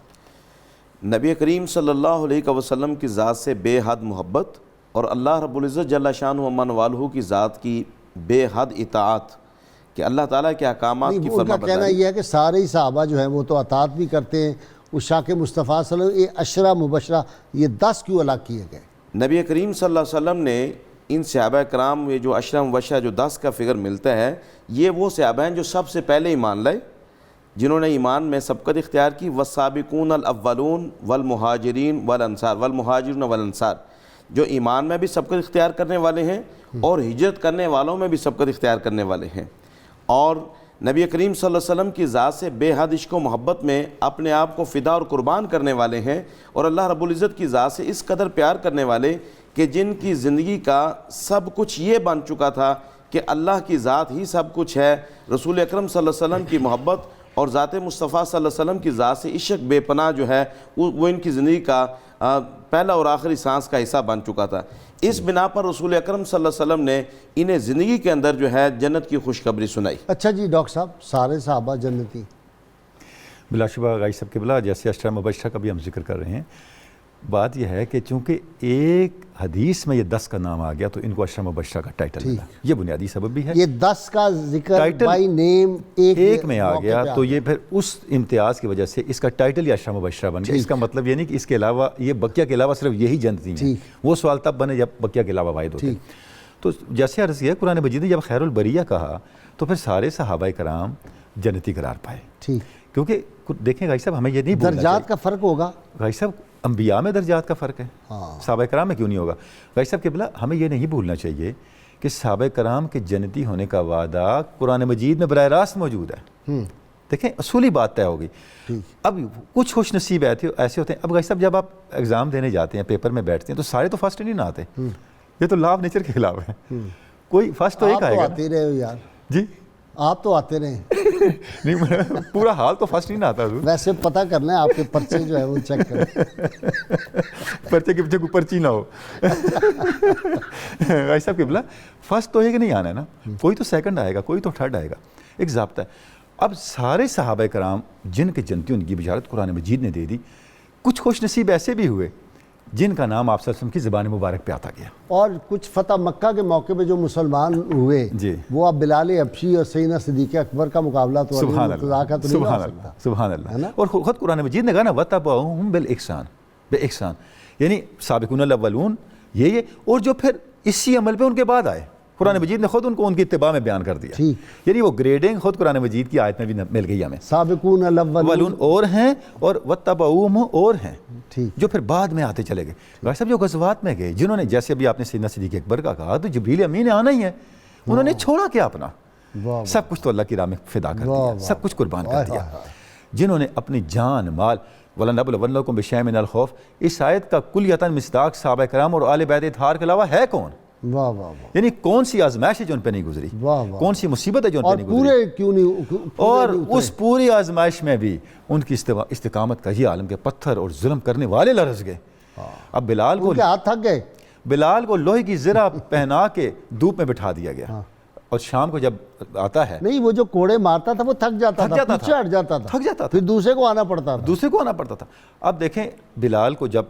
نبی کریم صلی اللہ علیہ وسلم کی ذات سے بے حد محبت اور اللہ رب العزت جل شانہ و من والہ کی ذات کی بے حد اطاعت کہ اللہ تعالیٰ کے احکامات کی فرما برداری۔ ان کا کہنا یہ ہے کہ سارے ہی صحابہ جو ہیں وہ تو اطاعت بھی کرتے ہیں، عشاق مصطفیٰ صلی اللہ علیہ وسلم، یہ عشرہ مبشرہ یہ 10 کیوں الگ کیے گئے؟ نبی کریم صلی اللہ علیہ وسلم نے ان صحابہ کرام میں جو عشرہ مبشرہ جو 10 کا فگر ملتا ہے، یہ وہ صحابہ ہیں جو سب سے پہلے ایمان لائے، جنہوں نے ایمان میں سبقت اختیار کی، والسابقون الاولون والمہاجرین والانصار، والمہاجرون والانصار، جو ایمان میں بھی سبقت اختیار کرنے والے ہیں اور ہجرت کرنے والوں میں بھی سبقت اختیار کرنے والے ہیں، اور نبی کریم صلی اللہ علیہ وسلم کی ذات سے بے حد عشق و محبت میں اپنے آپ کو فدا اور قربان کرنے والے ہیں، اور اللہ رب العزت کی ذات سے اس قدر پیار کرنے والے کہ جن کی زندگی کا سب کچھ یہ بن چکا تھا کہ اللہ کی ذات ہی سب کچھ ہے، رسول اکرم صلی اللہ علیہ وسلم کی محبت اور ذات مصطفیٰ صلی اللہ علیہ وسلم کی ذات سے عشق بے پناہ جو ہے وہ ان کی زندگی کا پہلا اور آخری سانس کا حصہ بن چکا تھا۔ اس بنا پر رسول اکرم صلی اللہ علیہ وسلم نے انہیں زندگی کے اندر جو ہے جنت کی خوشخبری سنائی۔ اچھا جی ڈاکٹر صاحب، سارے صحابہ جنتی؟ بلا شبہ غائی صاحب کے بلا جیسے عشرہ مبشرہ کا بھی ہم ذکر کر رہے ہیں، بات یہ ہے کہ چونکہ ایک حدیث میں یہ 10 کا نام آ گیا تو ان کو عشرہ مبشرہ کا ٹائٹل ملا، یہ بنیادی سبب بھی ہے۔ یہ 10 کا ذکر بائی نیم ایک میں آ گیا تو یہ پھر اس امتیاز کی وجہ سے اس کا ٹائٹل یہ عشرہ مبشرہ بن گیا۔ اس کا مطلب یہ نہیں کہ اس کے علاوہ یہ بقیہ کے علاوہ صرف یہی جنتی ہیں، وہ سوال تب بنے جب بقیہ کے علاوہ واحد ہوتے۔ تو جیسے عرض کیا قرآن مجید نے جب خیر البریہ کہا تو پھر سارے صحابہ کرام جنتی قرار پائے، کیونکہ دیکھیں غائی صاحب ہمیں یہ نہیں بھولنا چاہیے، درجات کا فرق ہوگا غائی صاحب، انبیاء میں درجات کا فرق ہے، صحابہ کرام میں کیوں نہیں ہوگا؟ غائی صاحب کے بلا ہمیں یہ نہیں بھولنا چاہیے کہ صحابہ کرام کے جنتی ہونے کا وعدہ قرآن مجید میں براہ راست موجود ہے۔ دیکھیں اصولی بات طے ہوگی۔ اب کچھ خوش نصیب ایسے ہوتے ہیں، اب غائی صاحب جب آپ ایگزام دینے جاتے ہیں، پیپر میں بیٹھتے ہیں تو سارے تو فرسٹ نہیں نہ آتے، یہ تو لا آف نیچر کے خلاف ہے، کوئی فرسٹ تو ایک آئے گا۔ آپ تو آتے رہے ہو یار، جی آپ تو آتے رہے نہیں، پورا حال تو فرسٹ نہیں نہ آتا حضور، ویسے پتہ کرنا ہے آپ کے پرچے جو ہے وہ چیک کریں، پرچے کے پیچھے کوئی پرچی نہ ہو۔ غائی صاحب قبلہ فرسٹ تو ایک نہیں آنا ہے نا، کوئی تو سیکنڈ آئے گا، کوئی تو تھرڈ آئے گا، ایک ضابطہ ہے۔ اب سارے صحابہ کرام جن کے جنتی ان کی بشارت قرآن مجید نے دے دی، کچھ خوش نصیب ایسے بھی ہوئے جن کا نام آپ صلی اللہ علیہ وسلم کی زبان مبارک پہ آتا گیا، اور کچھ فتح مکہ کے موقع پہ جو مسلمان ہوئے وہ اب بلال حبشی اور سیدنا صدیق اکبر کا مقابلہ تو سبحان اللہ، سبحان اللہ، سبحان اللہ۔ اور خود قرآن مجید نے کہا نا وَتَبَعُوهُمْ بِالْإِحْسَانِ، بے احسان، یعنی سابقون الاولون یہ اور جو پھر اسی عمل پہ ان کے بعد آئے، قرآن مجید نے خود ان کو ان کی اتباع میں بیان کر دیا، یعنی وہ گریڈنگ خود قرآن مجید کی آیت میں بھی مل گئی ہمیں، سابقون الاولون اور ہیں اور وَتَّبَعُوهُمْ اور ہیں، جو پھر بعد میں آتے چلے گئے۔ بھائی صاحب جو غزوات میں گئے، جنہوں نے جیسے ابھی آپ نے سیدنا صدیق اکبر کا کہا تو جبریل امین نے آنا ہی ہے، انہوں نے چھوڑا کیا اپنا، سب کچھ تو اللہ کی راہ میں فدا کر دیا، سب کچھ قربان کر دیا۔ جنہوں نے اپنی جان مال وَلَنَبْلُوَنَّكُمْ بِشَيْءٍ مِنَ الْخَوْفِ، اس آیت کا کلیتاً مصداق صحابہ کرام اور آل بیت اطہار کے علاوہ ہے کون؟ واہ واہ واہ یعنی کون سی آزمائش ہے جو ان پہ نہیں گزری، واہ واہ، کون سی مصیبت ہے جو ان پہ اور نہیں گزری، پورے کیوں نہیں اور اس پوری آزمائش میں بھی ان کی استقامت کا یہ عالم کے پتھر اور ظلم کرنے والے لرز گئے۔ اب بلال کو ان کے ہاتھ تھک گئے، بلال کو لوہے کی زرہ پہنا کے دھوپ میں بٹھا دیا گیا، اور شام کو جب آتا ہے نہیں وہ جو کوڑے مارتا تھا وہ تھک جاتا تھا، پیچھے ہٹ جاتا تھا، تھک جاتا تھا، پھر دوسرے کو آنا پڑتا تھا، دوسرے کو آنا پڑتا تھا۔ اب دیکھیں بلال کو جب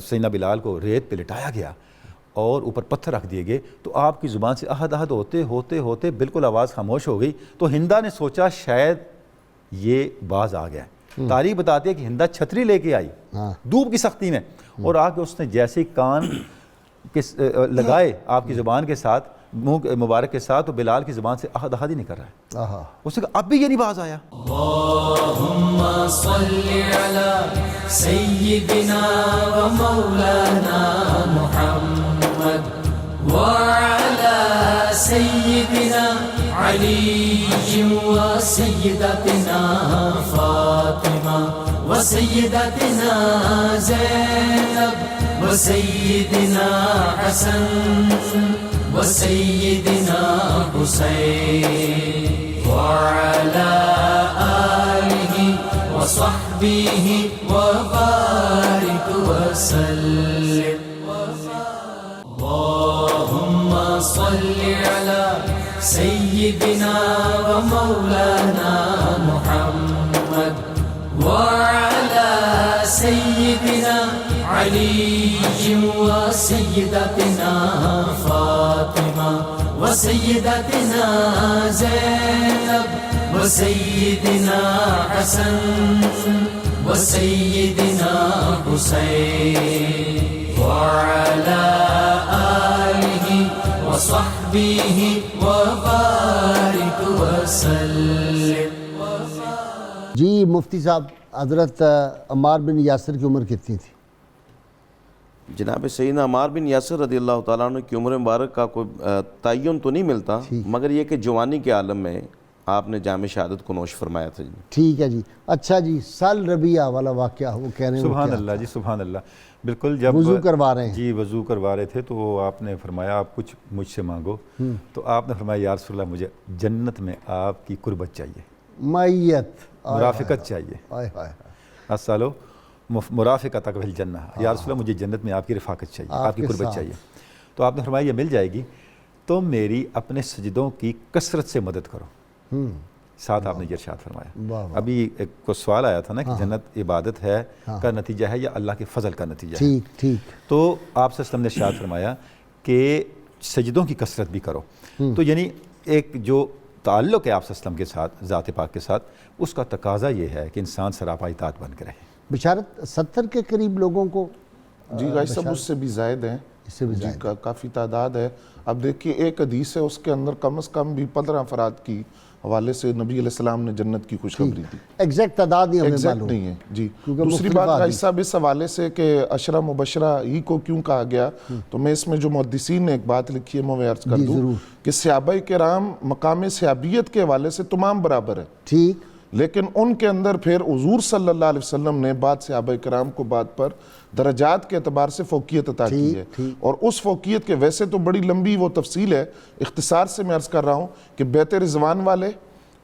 سیدنا بلال کو ریت پہ لٹایا گیا اور اوپر پتھر رکھ دیے گئے تو آپ کی زبان سے احد احد ہوتے ہوتے ہوتے بالکل آواز خاموش ہو گئی، تو ہندا نے سوچا شاید یہ باز آ گیا ہے۔ تاریخ بتاتی ہے کہ ہندا چھتری لے کے آئی دھوپ کی سختی میں، اور آ کے اس نے جیسے ہی کان لگائے آپ کی زبان کے ساتھ، منہ مبارک کے ساتھ، تو بلال کی زبان سے احد احد ہی نہیں کر رہا ہے۔ اس نے کہا اب بھی یہ نہیں باز آیا۔ اللهم صل على سيدنا ومولانا محمد وعلى سيدنا علي وسيدتنا فاطمة وسيدتنا زينب وسيدنا حسن وسيدنا حسين وعلى آله وصحبه وبارك وسلم اللهم صل على سيدنا ومولانا محمد وعلى سيدنا علي وسيدتنا فاطمة وسيدتنا زينب وسيدنا حسن وسيدنا حسين وعلى آله وصحبه وبارك وسلم۔ جی مفتی صاحب، حضرت عمار بن یاسر کی عمر کتنی تھی؟ جناب سیدنا عمار بن یاسر رضی اللہ تعالیٰ عنہ کی عمر مبارک کا کوئی تعین تو نہیں ملتا، مگر یہ کہ جوانی کے عالم میں آپ نے جام شہادت کو نوش فرمایا تھا۔ ٹھیک ہے جی، اچھا جی، سال ربیعہ والا واقعہ وہ کہہ رہے ہیں، سبحان اللہ جی، سبحان اللہ، بالکل جب وضو کروا رہے ہیں، جی وضو کروا رہے تھے تو آپ نے فرمایا آپ کچھ مجھ سے مانگو، تو آپ نے فرمایا یا رسول اللہ مجھے جنت میں آپ کی قربت چاہیے، معیت، مرافقت چاہیے، السلو مرافقتک فی الجنہ، یا رسول اللہ مجھے جنت میں آپ کی رفاقت چاہیے، آپ کی قربت چاہیے۔ تو آپ نے فرمایا یہ مل جائے گی، تو میری اپنے سجدوں کی کثرت سے مدد کرو، ساتھ آپ نے یہ ارشاد فرمایا۔ ابھی ایک کو سوال آیا تھا نا کہ جنت عبادت ہے کا نتیجہ ہے یا اللہ کے فضل کا نتیجہ ہے، ٹھیک، تو آپ صلی اللہ علیہ وسلم نے ارشاد فرمایا کہ سجدوں کی کثرت بھی کرو، تو یعنی ایک جو تعلق ہے آپ صلی اللہ علیہ وسلم کے ساتھ، ذات پاک کے ساتھ، اس کا تقاضا یہ ہے کہ انسان سراپا اطاعت بن کے رہے۔ بشارت 70 کے قریب لوگوں کو، جی بھائی صاحب اس سے بھی زائد ہیں، اس سے بھی جی کافی تعداد ہے۔ اب دیکھیے ایک حدیث ہے، اس کے اندر کم از کم بھی 15 افراد کی حوالے سے نبی علیہ السلام نے جنت کی خوشخبری دی۔ ایگزیکٹ تعداد نہیں ہمیں ایگزیکٹ معلوم نہیں ہے جی۔ دوسری بات بھائی صاحب اس حوالے سے کہ عشرہ مبشرہ ہی کو کیوں کہا گیا، تو میں اس میں جو محدثین نے ایک بات لکھی ہے میں عرض کر دوں کہ صحابہ کرام مقام صحابیت کے حوالے سے تمام برابر ہیں، ٹھیک، لیکن ان کے اندر پھر حضور صلی اللہ علیہ وسلم نے بعد صحابہ کرام کو بعد پر درجات کے اعتبار سے فوقیت عطا کی ہے، اور اس فوقیت کے ویسے تو بڑی لمبی وہ تفصیل ہے، اختصار سے میں عرض کر رہا ہوں کہ بیت رضوان والے،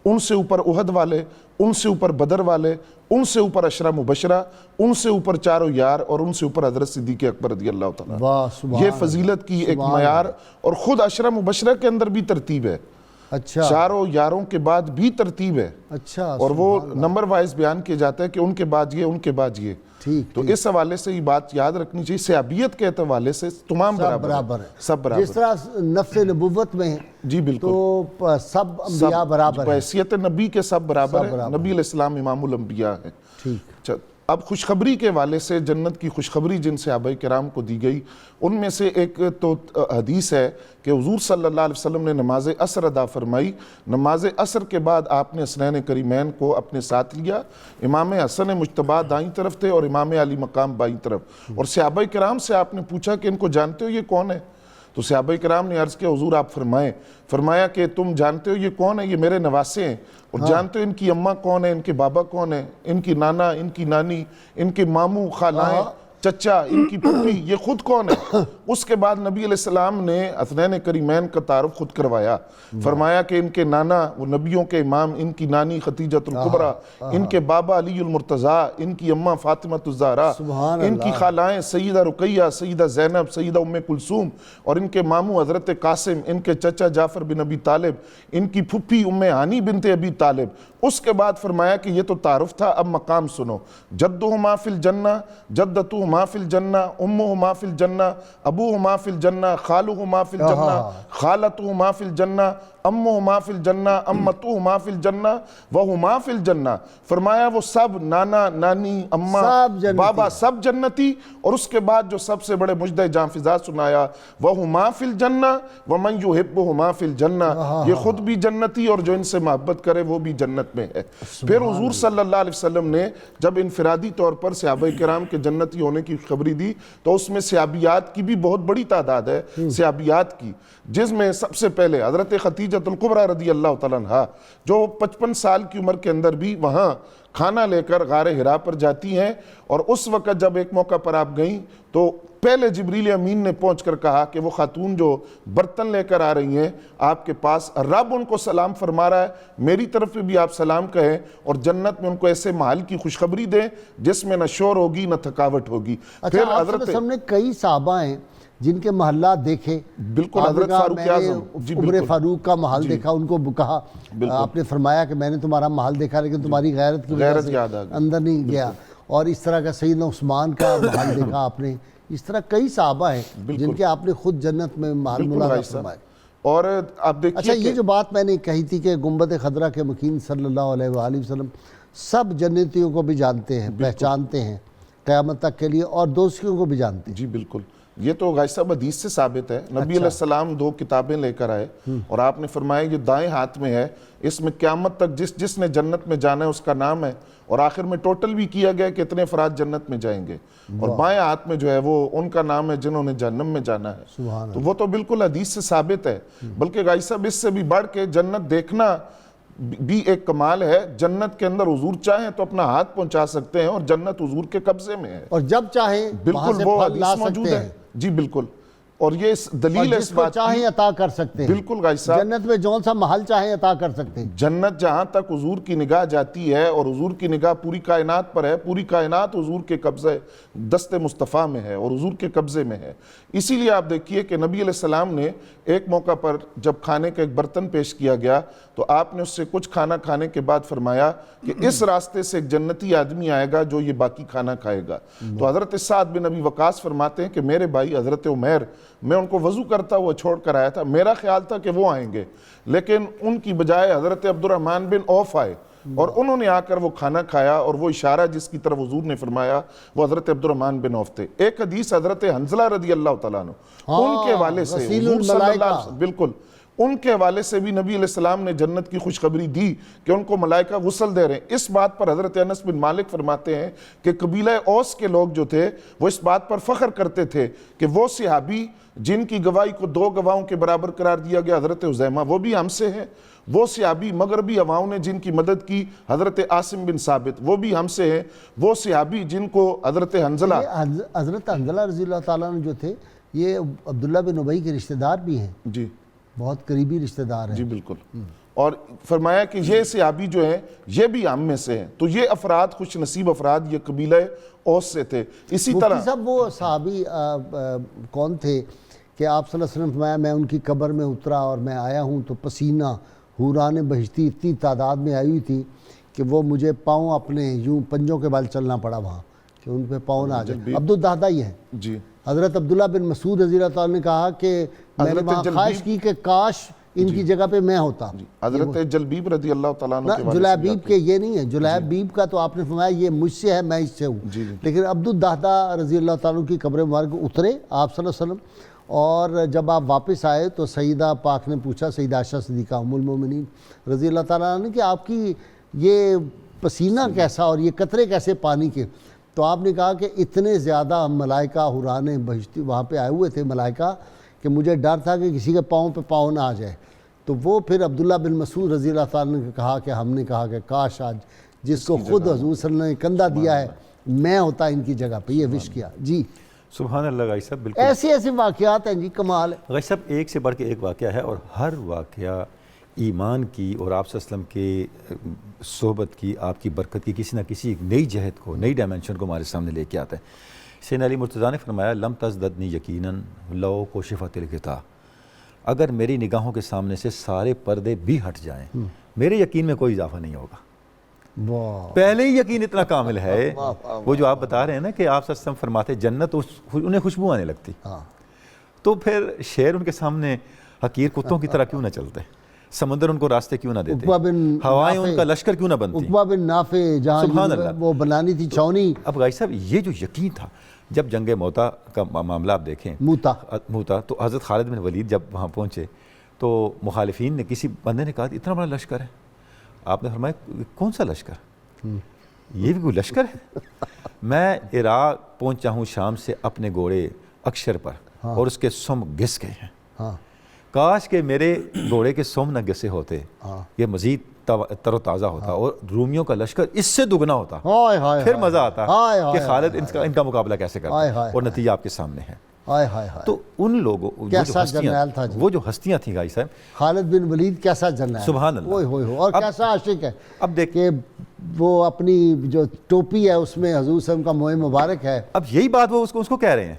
ان سے اوپر احد والے، ان سے اوپر بدر والے، ان سے اوپر عشرہ مبشرہ، ان سے اوپر چاروں یار، اور ان سے اوپر حضرت صدیق اکبر رضی اللہ تعالیٰ۔ یہ فضیلت کی ایک معیار، اور خود عشرہ مبشرہ کے اندر بھی ترتیب ہے، اچھا، چاروں یاروں کے بعد بھی ترتیب ہے، اچھا، اور وہ نمبر وائز بیان کیا جاتا ہے کہ ان کے بعد یہ، ان کے بعد یہ۔ ٹھیک، تو اس حوالے سے یہ بات یاد رکھنی چاہیے، صحابیت کے حوالے سے تمام برابر ہیں، سب برابر، جس طرح نفس نبوت میں جی بالکل، تو سب انبیاء برابر ہیں، حیثیت نبی کے سب برابر ہیں، نبی علیہ السلام امام الانبیاء ہیں۔ ٹھیک، اب خوشخبری کے حوالے سے جنت کی خوشخبری جن صحابہ کرام کو دی گئی، ان میں سے ایک تو حدیث ہے کہ حضور صلی اللہ علیہ وسلم نے نماز عصر ادا فرمائی، نماز عصر کے بعد آپ نے حسنین کریمین کو اپنے ساتھ لیا، امام حسن مجتبی دائیں طرف تھے اور امام علی مقام بائیں طرف، اور صحابہ کرام سے آپ نے پوچھا کہ ان کو جانتے ہو یہ کون ہے؟ تو صحابہ کرام نے عرض کیا حضور آپ فرمائیں. فرمایا کہ تم جانتے ہو یہ کون ہے؟ یہ میرے نواسے ہیں. اور جانتے ہو ان کی اماں کون ہے، ان کے بابا کون ہے، ان کی نانا، ان کی نانی، ان کے ماموں، خالائیں، چچا، ان کی پھپھی، یہ خود کون ہے؟ اس کے بعد نبی علیہ السلام نے اثنین کریمین کا تعارف خود کروایا. فرمایا کہ ان کے نانا وہ نبیوں کے امام، ان کی نانی خدیجۃ الکبریٰ، ان کے بابا علی المرتضیٰ، ان کی اماں فاطمۃ الزہرا، ان کی خالائیں سیدہ رقیہ، سیدہ زینب، سیدہ ام کلثوم، اور ان کے ماموں حضرت قاسم، ان کے چچا جعفر بن ابی طالب، ان کی پھپھی ام ہانی بنت ابی طالب. اس کے بعد فرمایا کہ یہ تو تعارف تھا، اب مقام سنو. جدہما فی الجنہ، جدتہما فی الجنہ، امہما فی الجنہ، ابوہما فی الجنہ، خالہما فی الجنہ، خالتہما فی الجنہ، امہما فی الجنہ، امتہما فی الجنہ، وہما فی الجنہ. فرمایا وہ سب نانا، نانی، اماں، بابا سب جنتی. اور اس کے بعد جو سب سے بڑے مجدہ جاں فضا سنایا، وہما فی الجنہ ومن یحبہما فی الجنہ، یہ خود بھی جنتی اور جو ان سے محبت کرے وہ بھی جنت میں ہے. پھر حضور صلی اللہ علیہ وسلم نے جب انفرادی طور پر صحابہ کرام کے جنتی ہونے کی خبری دی تو اس میں صحابیات کی بھی بہت بڑی تعداد ہے، صحابیات کی، جس میں سب سے پہلے حضرت خدیجۃ الکبریٰ رضی اللہ تعالیٰ عنہا، جو 55 سال کی عمر کے اندر بھی وہاں کھانا لے کر غار حرا پر جاتی ہیں. اور اس وقت جب ایک موقع پر آپ گئیں تو پہلے جبریل امین نے پہنچ کر کہا کہ وہ خاتون جو برتن لے کر آ رہی ہیں آپ کے پاس، رب ان کو سلام فرما رہا ہے، میری طرف سے بھی آپ سلام کہیں اور جنت میں ان کو ایسے محل کی خوشخبری دیں جس میں نہ شور ہوگی نہ تھکاوٹ ہوگی. اچھا آپ صلی اللہ علیہ وسلم نے کئی صحابہ ہیں جن کے محلات دیکھے، بالکل حضرت فاروق اعظم، عمر فاروق کا محل دیکھا، ان کو کہا، آپ نے فرمایا کہ میں نے تمہارا محل دیکھا لیکن تمہاری غیرت کی وجہ سے اندر نہیں گیا. اور اس طرح کا سیدنا عثمان کا محل دیکھا آپ نے. اس طرح کئی صحابہ ہیں جن کے آپ نے خود جنت میں محل ملاقہ فرمائے. اور آپ دیکھیے اچھا یہ جو بات میں نے کہی تھی کہ گنبد خضرا کے مکین صلی اللہ علیہ وآلہ وسلم سب جنتیوں کو بھی جانتے ہیں، پہچانتے ہیں قیامت تک کے لیے، اور دوستیوں کو بھی جانتے ہیں. جی بالکل، یہ تو غازی صاحب حدیث سے ثابت ہے. نبی علیہ السلام 2 کتابیں لے کر آئے اور آپ نے فرمایا یہ دائیں ہاتھ میں ہے، اس میں قیامت تک جس نے جنت میں جانا ہے اس کا نام ہے. اور آخر میں ٹوٹل بھی کیا گیا کہ اتنے افراد جنت میں جائیں گے، اور بائیں ہاتھ میں جو ہے وہ ان کا نام ہے جنہوں نے جہنم میں جانا ہے. تو وہ تو بالکل حدیث سے ثابت ہے. بلکہ غازی صاحب اس سے بھی بڑھ کے جنت دیکھنا بھی ایک کمال ہے. جنت کے اندر حضور چاہیں تو اپنا ہاتھ پہنچا سکتے ہیں اور جنت حضور کے قبضے میں ہے، اور جب چاہیں بالکل وہ حدیث موجود ہے. جی بالکل، اور یہ دلیل ہے اس بات کی، چاہیں عطا کر سکتے ہیں. بالکل غازی صاحب، جنت میں جون سا محل چاہیں عطا کر سکتے ہیں. جنت جہاں تک حضور کی نگاہ جاتی ہے، اور حضور کی نگاہ پوری کائنات پر ہے، پوری کائنات حضور کے قبضے دست مصطفیٰ میں ہے اور حضور کے قبضے میں ہے. اسی لیے آپ دیکھیے کہ نبی علیہ السلام نے ایک موقع پر جب کھانے کا ایک برتن پیش کیا گیا تو آپ نے اس سے کچھ کھانا کھانے کے بعد فرمایا کہ اس راستے سے ایک جنتی آدمی آئے گا جو یہ باقی کھانا کھائے گا. تو حضرت سعد بن ابی وقاص فرماتے ہیں کہ میرے بھائی حضرت عمیر، میں ان کو وضو کرتا ہوا چھوڑ کر آیا تھا، میرا خیال تھا کہ وہ آئیں گے، لیکن ان کی بجائے حضرت عبد الرحمن بن عوف آئے اور انہوں نے آ کر وہ کھانا کھایا. اور وہ اشارہ جس کی طرف حضور نے فرمایا وہ حضرت عبد الرحمن بن عوف تھے. ایک حدیث حضرت حنظلہ رضی اللہ تعالیٰ عنہ، ان کے حوالے سے حضور صلی اللہ علیہ وسلم، بالکل ان کے حوالے سے بھی نبی علیہ السلام نے جنت کی خوشخبری دی کہ ان کو ملائکہ غسل دے رہے ہیں. اس بات پر حضرت انس بن مالک فرماتے ہیں کہ قبیلہ اوس کے لوگ جو تھے وہ اس بات پر فخر کرتے تھے کہ وہ صحابی جن کی گواہی کو 2 گواہوں کے برابر قرار دیا گیا حضرت حذیمہ، وہ بھی ہم سے ہیں. وہ صحابی مغربی عواؤں نے جن کی مدد کی حضرت عاصم بن ثابت، وہ بھی ہم سے ہیں. وہ صحابی جن کو حضرت حنظلہ، حضرت حنظلہ رضی اللہ تعالیٰ عنہ جو تھے یہ عبداللہ بن ابی کے رشتہ دار بھی ہیں، جی بہت قریبی رشتہ دار ہیں. جی بالکل. اور فرمایا کہ یہ صحابی جو ہیں یہ بھی ہم میں سے ہیں. تو یہ افراد خوش نصیب افراد یہ قبیلہ اوس سے تھے. اسی طرح مفتی صاحب وہ صحابی کون تھے کہ آپ صلی اللہ علیہ وسلم فرمایا میں ان کی قبر میں اترا اور میں آیا ہوں تو پسینہ حوران بہشتی اتنی تعداد میں آئی ہوئی تھی کہ وہ مجھے پاؤں اپنے یوں پنجوں کے بال چلنا پڑا وہاں کہ ان پہ پاؤں نہ آ جائے. عبد الدہدہ ہی ہیں. جی حضرت عبداللہ بن مسعود رضی اللہ تعالیٰ نے کہا کہ میں نے وہاں خواہش کی کہ کاش ان کی جگہ پہ میں ہوتا. حضرت جلبیب رضی اللہ تعالیٰ عنہ کے والد جلیبیب کے یہ نہیں ہے، جلیبیب کا تو آپ نے فرمایا یہ مجھ سے ہے میں اس سے ہوں. لیکن عبد الدہدہ رضی اللہ تعالیٰ کی قبر مبارک اترے آپ صلی اللہ علیہ وسلم، اور جب آپ واپس آئے تو سیدہ پاک نے پوچھا، سیدہ عائشہ صدیقہ ام المومنین رضی اللہ تعالیٰ عنہ کہ آپ کی یہ پسینہ کیسا اور یہ قطرے کیسے پانی کے؟ تو آپ نے کہا کہ اتنے زیادہ ملائکہ حوران بہشتی وہاں پہ آئے ہوئے تھے ملائکہ کہ مجھے ڈر تھا کہ کسی کے پاؤں پہ پاؤں نہ آ جائے. تو وہ پھر عبداللہ بن مسعود رضی اللہ تعالیٰ نے کہا کہ ہم نے کہا کہ کاش آج جس کو خود حضور صلی اللہ علیہ وسلم نے کندھا دیا ہے میں ہوتا ان کی جگہ پہ. یہ وش کیا. جی سبحان اللہ غازی صاحب، بالکل ایسے ایسے واقعات ہیں جی، کمال ہے. غازی صاحب ایک سے بڑھ کے ایک واقعہ ہے، اور ہر واقعہ ایمان کی اور آپ صلی اللہ علیہ وسلم کی صحبت کی، آپ کی برکت کی کسی نہ کسی نئی جہت کو، نئی ڈائمنشن کو ہمارے سامنے لے کے آتا ہے. سیدنا علی مرتضیٰ نے فرمایا لم تزددنی یقیناً لو کشفت الغطاء، اگر میری نگاہوں کے سامنے سے سارے پردے بھی ہٹ جائیں میرے یقین میں کوئی اضافہ نہیں ہوگا. واہ پہلے ہی یقین اتنا کامل ہے. وہ جو آپ بتا رہے ہیں نا کہ آپ صلی اللہ علیہ وسلم فرماتے جنت انہیں خوشبو آنے لگتی، تو پھر شیر ان کے سامنے حقیر کتوں کی طرح کیوں نہ چلتے، سمندر ان کو راستے کیوں نہ دیتے، ہوائیں ان کا لشکر کیوں نہ بنتی. عقبہ بن نافع جہاں وہ بنانی تھی چھاونی. اب غازی صاحب یہ جو یقین تھا، جب جنگ موتا کا معاملہ آپ دیکھیں، موتا تو حضرت خالد بن ولید جب وہاں پہنچے تو مخالفین نے، کسی بندے نے کہا اتنا بڑا لشکر ہے. آپ نے فرمایا کون سا لشکر، یہ بھی کوئی لشکر ہے. میں عراق پہنچا ہوں شام سے اپنے گھوڑے اکشر پر، اور اس کے سم گھس گئے ہیں. کاش کہ میرے گھوڑے کے سم نہ گھسے ہوتے، یہ مزید تر و تازہ ہوتا اور رومیوں کا لشکر اس سے دگنا ہوتا، پھر مزہ آتا کہ خالد ان کا مقابلہ کیسے کرتا ہے. اور نتیجہ آپ کے سامنے ہے. تو ان لوگوں وہ جو ہستیاں تھیں غازی صاحب، خالد بن ولید کیسا جنرل، سبحان اللہ، اور کیسا عاشق ہے. اب دیکھیں وہ اپنی جو ٹوپی ہے اس میں حضور صلی اللہ علیہ وسلم کا موئے مبارک ہے. اب یہی بات وہ اس کو کہہ رہے ہیں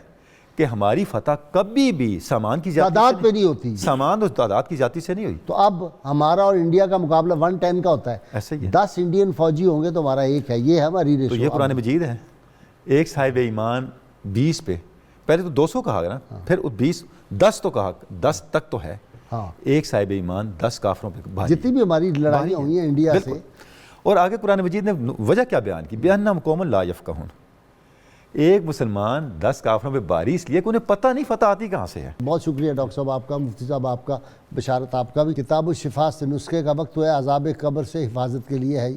کہ ہماری فتح کبھی بھی سامان کی تعداد پہ نہیں ہوتی، سامان اور تعداد کی ذاتی سے نہیں ہوئی. تو اب ہمارا اور انڈیا کا مقابلہ 110 کا ہوتا ہے. ایسا ہی ہے. 10 انڈین فوجی ہوں گے تو ہمارا ایک ہے. یہ ہے ہماری ریشو. تو یہ قرآن مجید ہے. ایک صاحب ایمان 20 پہ، پہلے تو 200 کہا گیا نا، پھر 10 تو کہا، 10 تک تو ہے. ایک صاحب ایمان 10 کافروں پہ بھاری. جتنی بھی ہماری لڑائیاں ہوئی ہیں انڈیا سے. اور آگے قرآن مجید نے وجہ کیا بیان کی، بِأَنَّهُمْ قَوْمٌ لَا يَفْقَهُونَ. ایک مسلمان 10 کافروں پہ باری اس لیے کہ انہیں پتہ نہیں فتح آتی کہاں سے ہے. بہت شکریہ ڈاکٹر صاحب آپ کا، مفتی صاحب آپ کا، بشارت آپ کا بھی. کتاب الشفا سے نسخے کا وقت ہوا ہے، عذاب قبر سے حفاظت کے لیے ہے.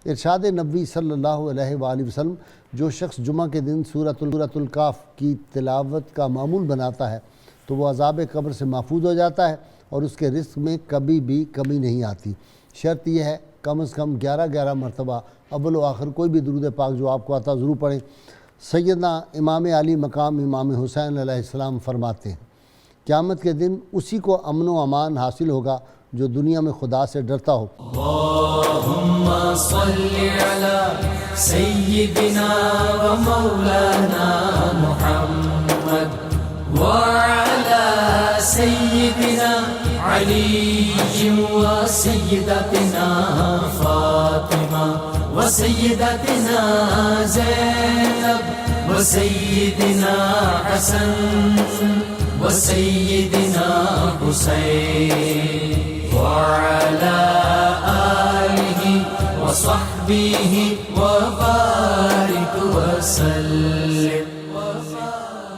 ارشاد نبی صلی اللہ علیہ وآلہ وسلم، جو شخص جمعہ کے دن سورۃ الکاف کی تلاوت کا معمول بناتا ہے تو وہ عذاب قبر سے محفوظ ہو جاتا ہے اور اس کے رزق میں کبھی بھی کمی نہیں آتی. شرط یہ ہے کم از کم 11 مرتبہ اول و آخر کوئی بھی درود پاک جو آپ کو آتا ضرور پڑھیں. سیدنا امام علی مقام امام حسین علیہ السلام فرماتے ہیں قیامت کے دن اسی کو امن و امان حاصل ہوگا جو دنیا میں خدا سے ڈرتا ہو. اللہم صلی علی سیدنا و مولانا محمد وعلی سیدنا علی و سیدتنا فاطمہ و سیدتنا زینب و سیدنا حسن و سیدنا حسین وعلى آله وصحبه وبارك وسلم.